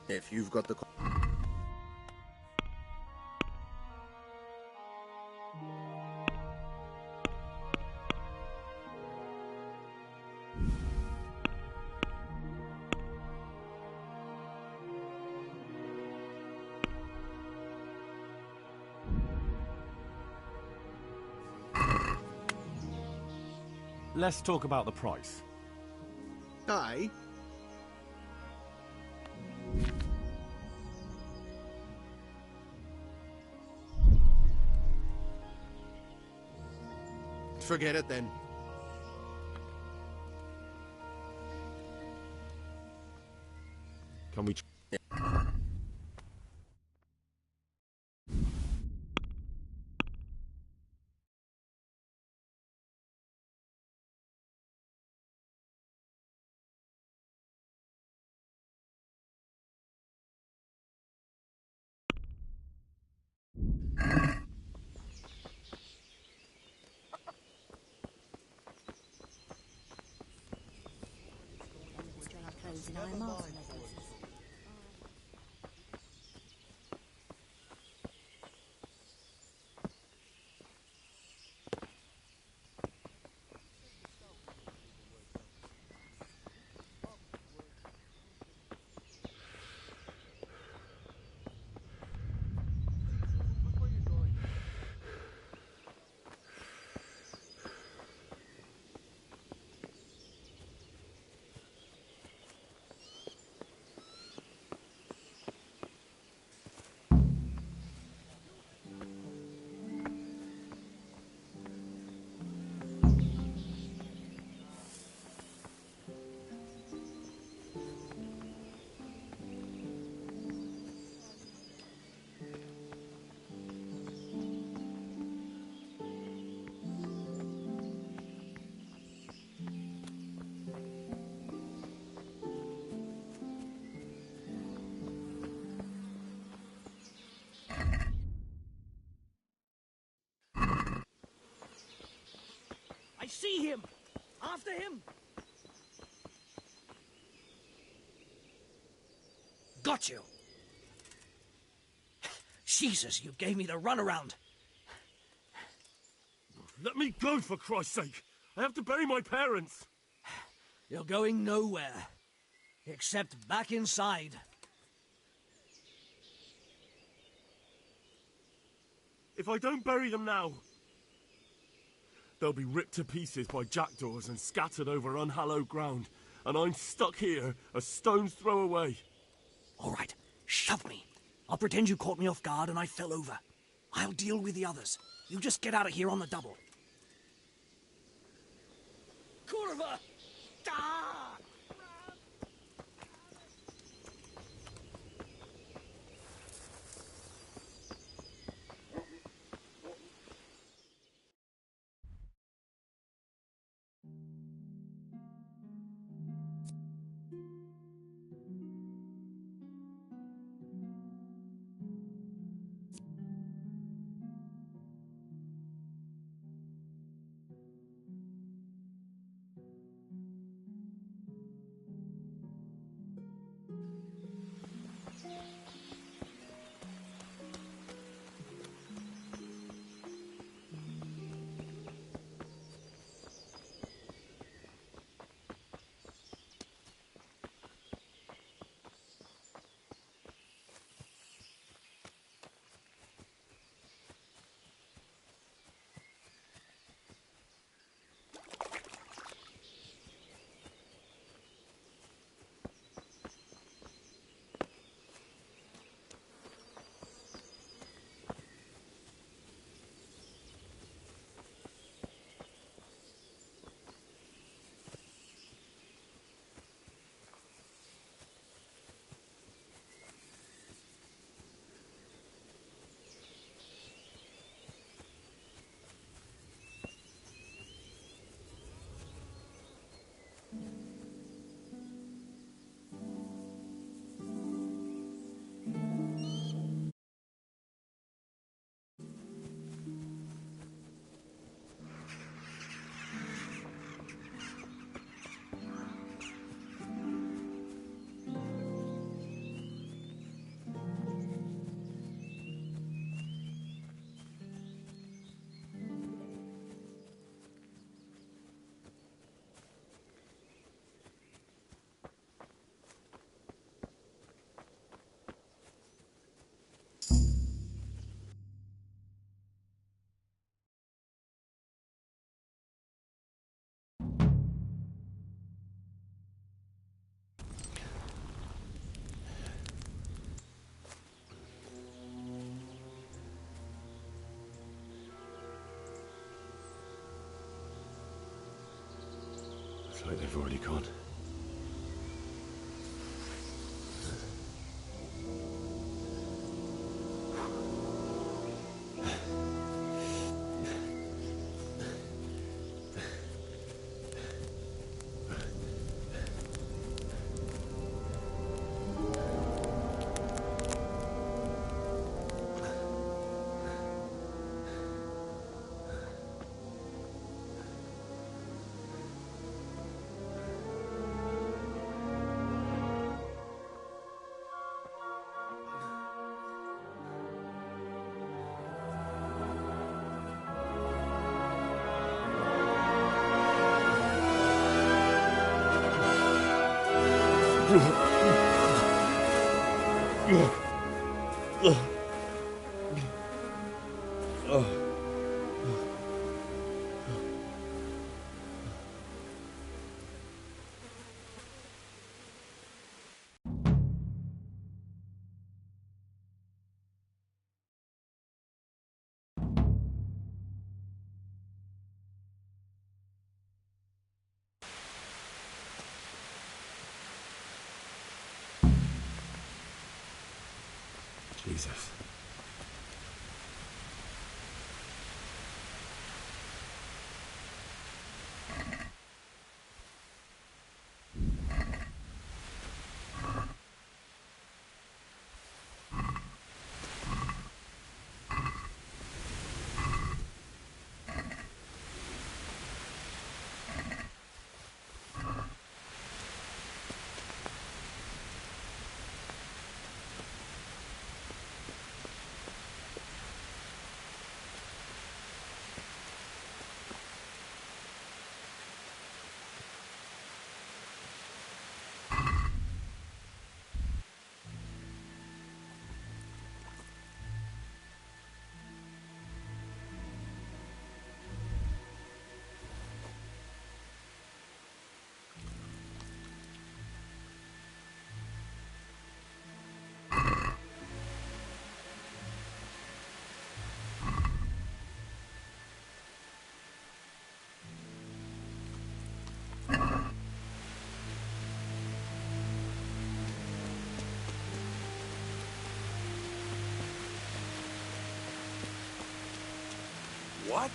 If you've got the... Let's talk about the price. Aye. Forget it then. Can we... I see him! After him! Got you! Jesus, you gave me the runaround! Let me go, for Christ's sake! I have to bury my parents! You're going nowhere. Except back inside. If I don't bury them now, they'll be ripped to pieces by jackdaws and scattered over unhallowed ground, and I'm stuck here, a stone's throw away. All right, shove me. I'll pretend you caught me off guard and I fell over. I'll deal with the others. You just get out of here on the double. Kurva! Ah! Looks like they've already gone. Jesus. What?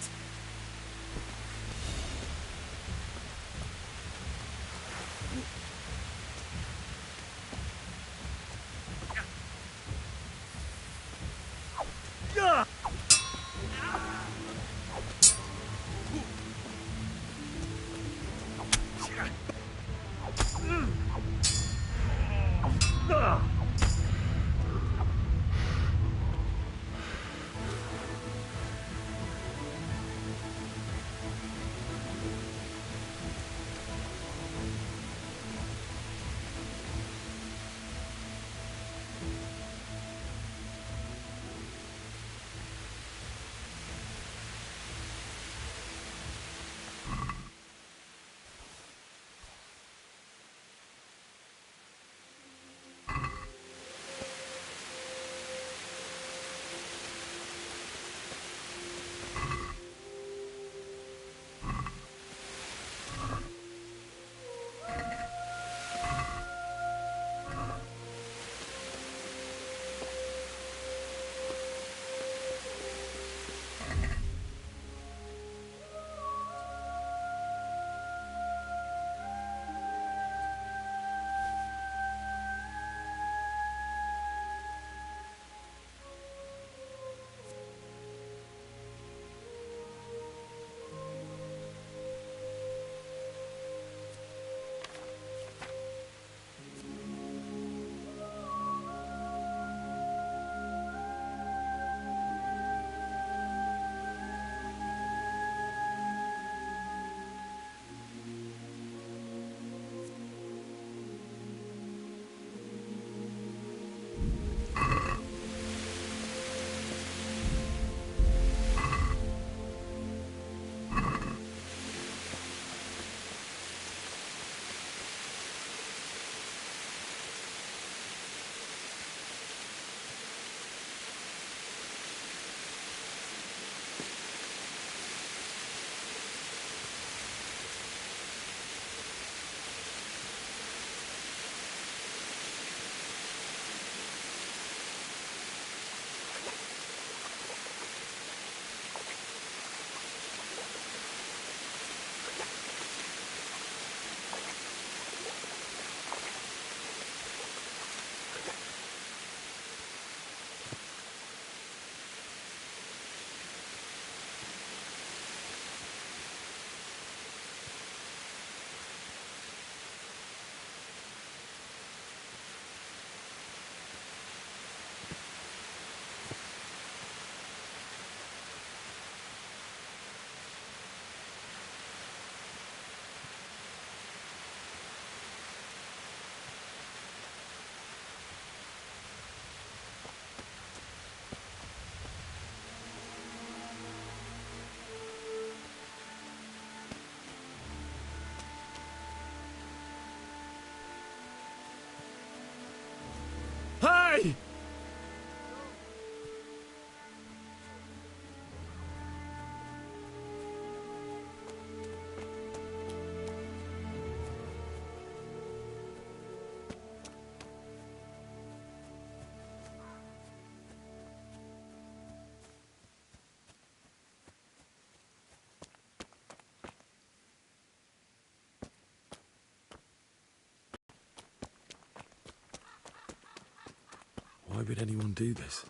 would anyone do this?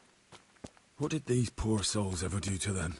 What did these poor souls ever do to them?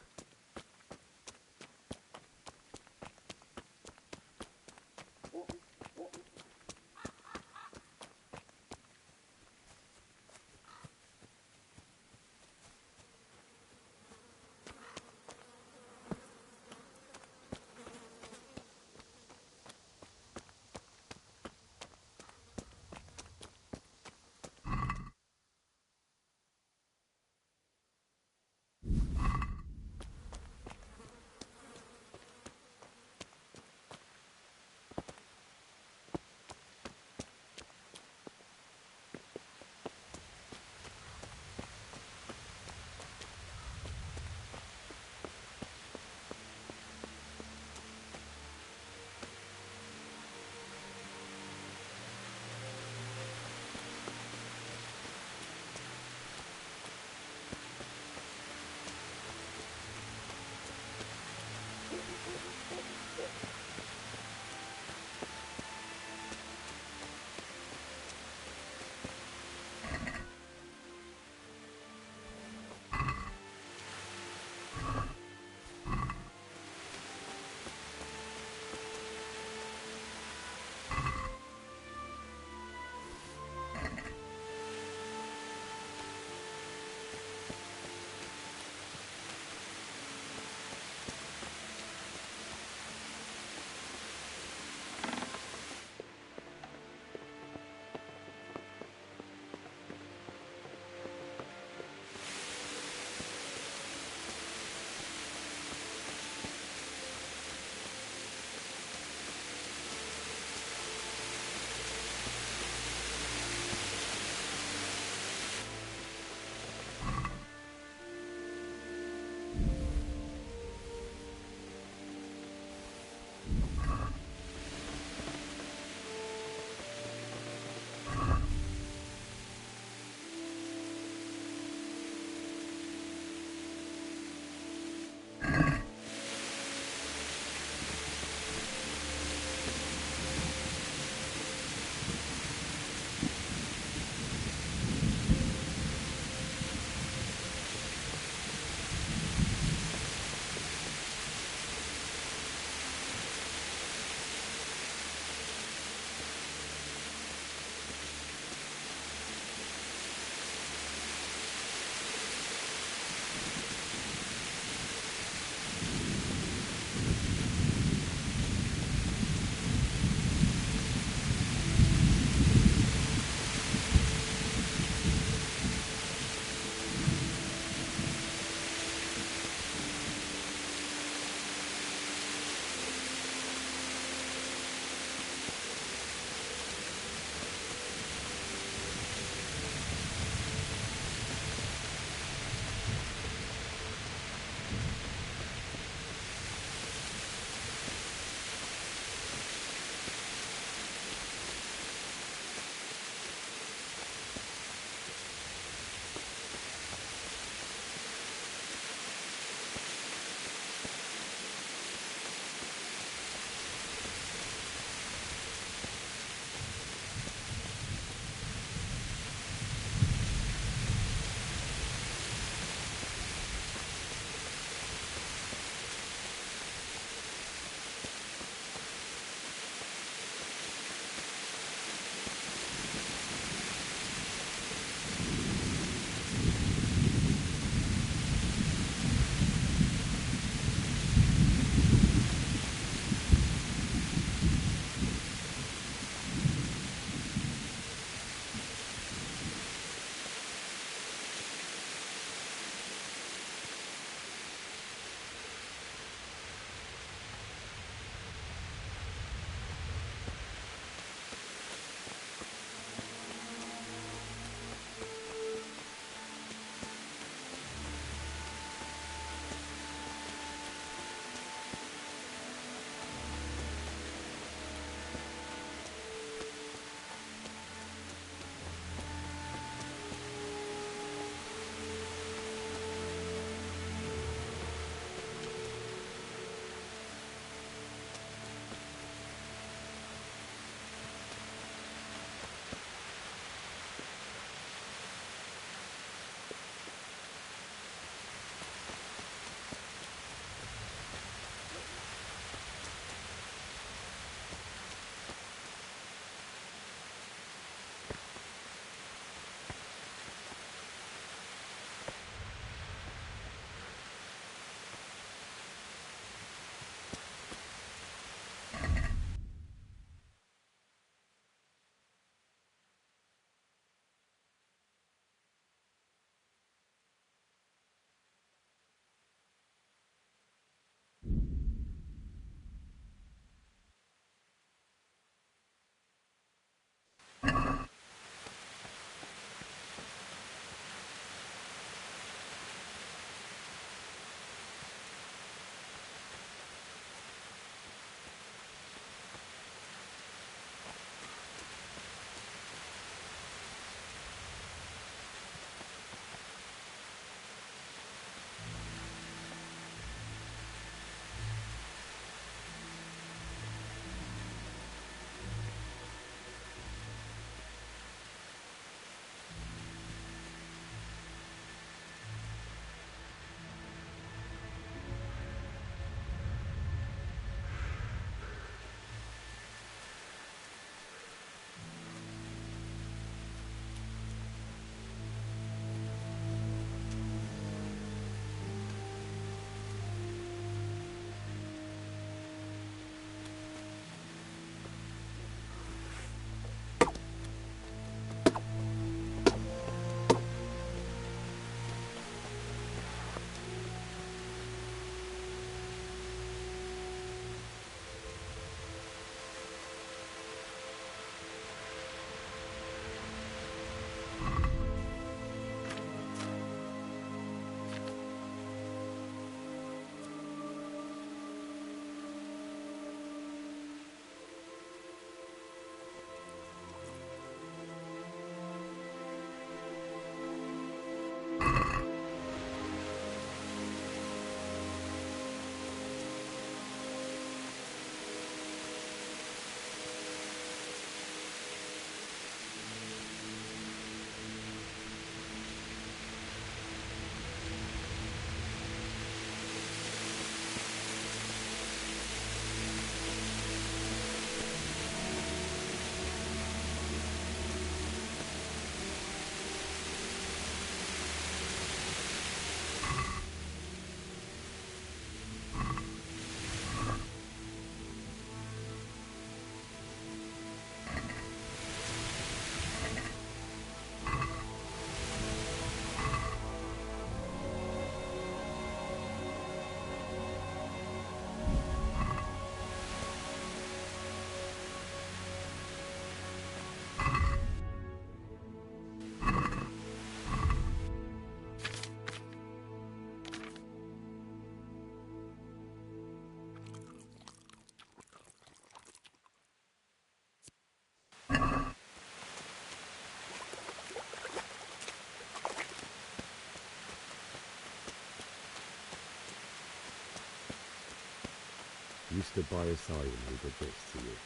You stood by his side when he did this to you.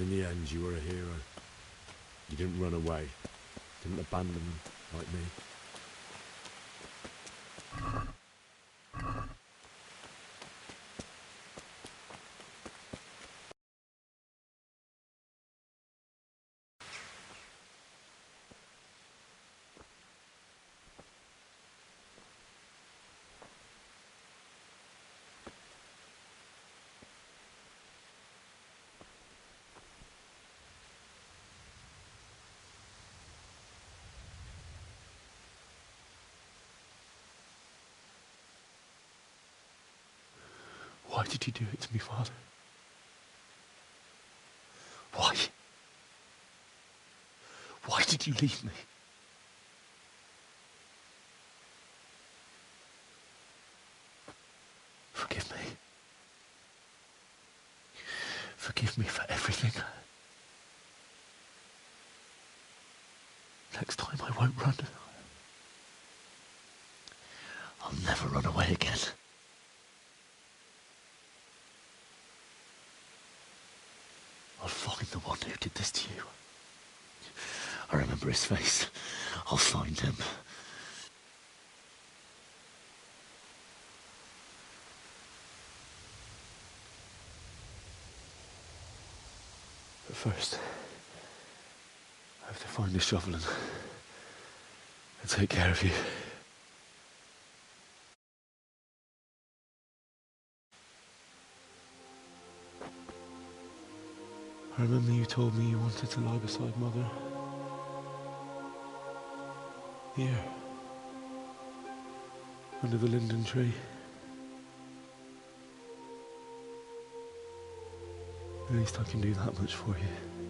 In the end, you were a hero. You didn't run away. Didn't abandon them like me. Why did you do it to me, Father? Why? Why did you leave me? Forgive me. Forgive me for everything. Next time I won't run. I'll never run away again. I'll find the one who did this to you. I remember his face. I'll find him. But first, I have to find a shovel and take care of you. I remember you told me you wanted to lie beside Mother. Here. Under the linden tree. At least I can do that much for you.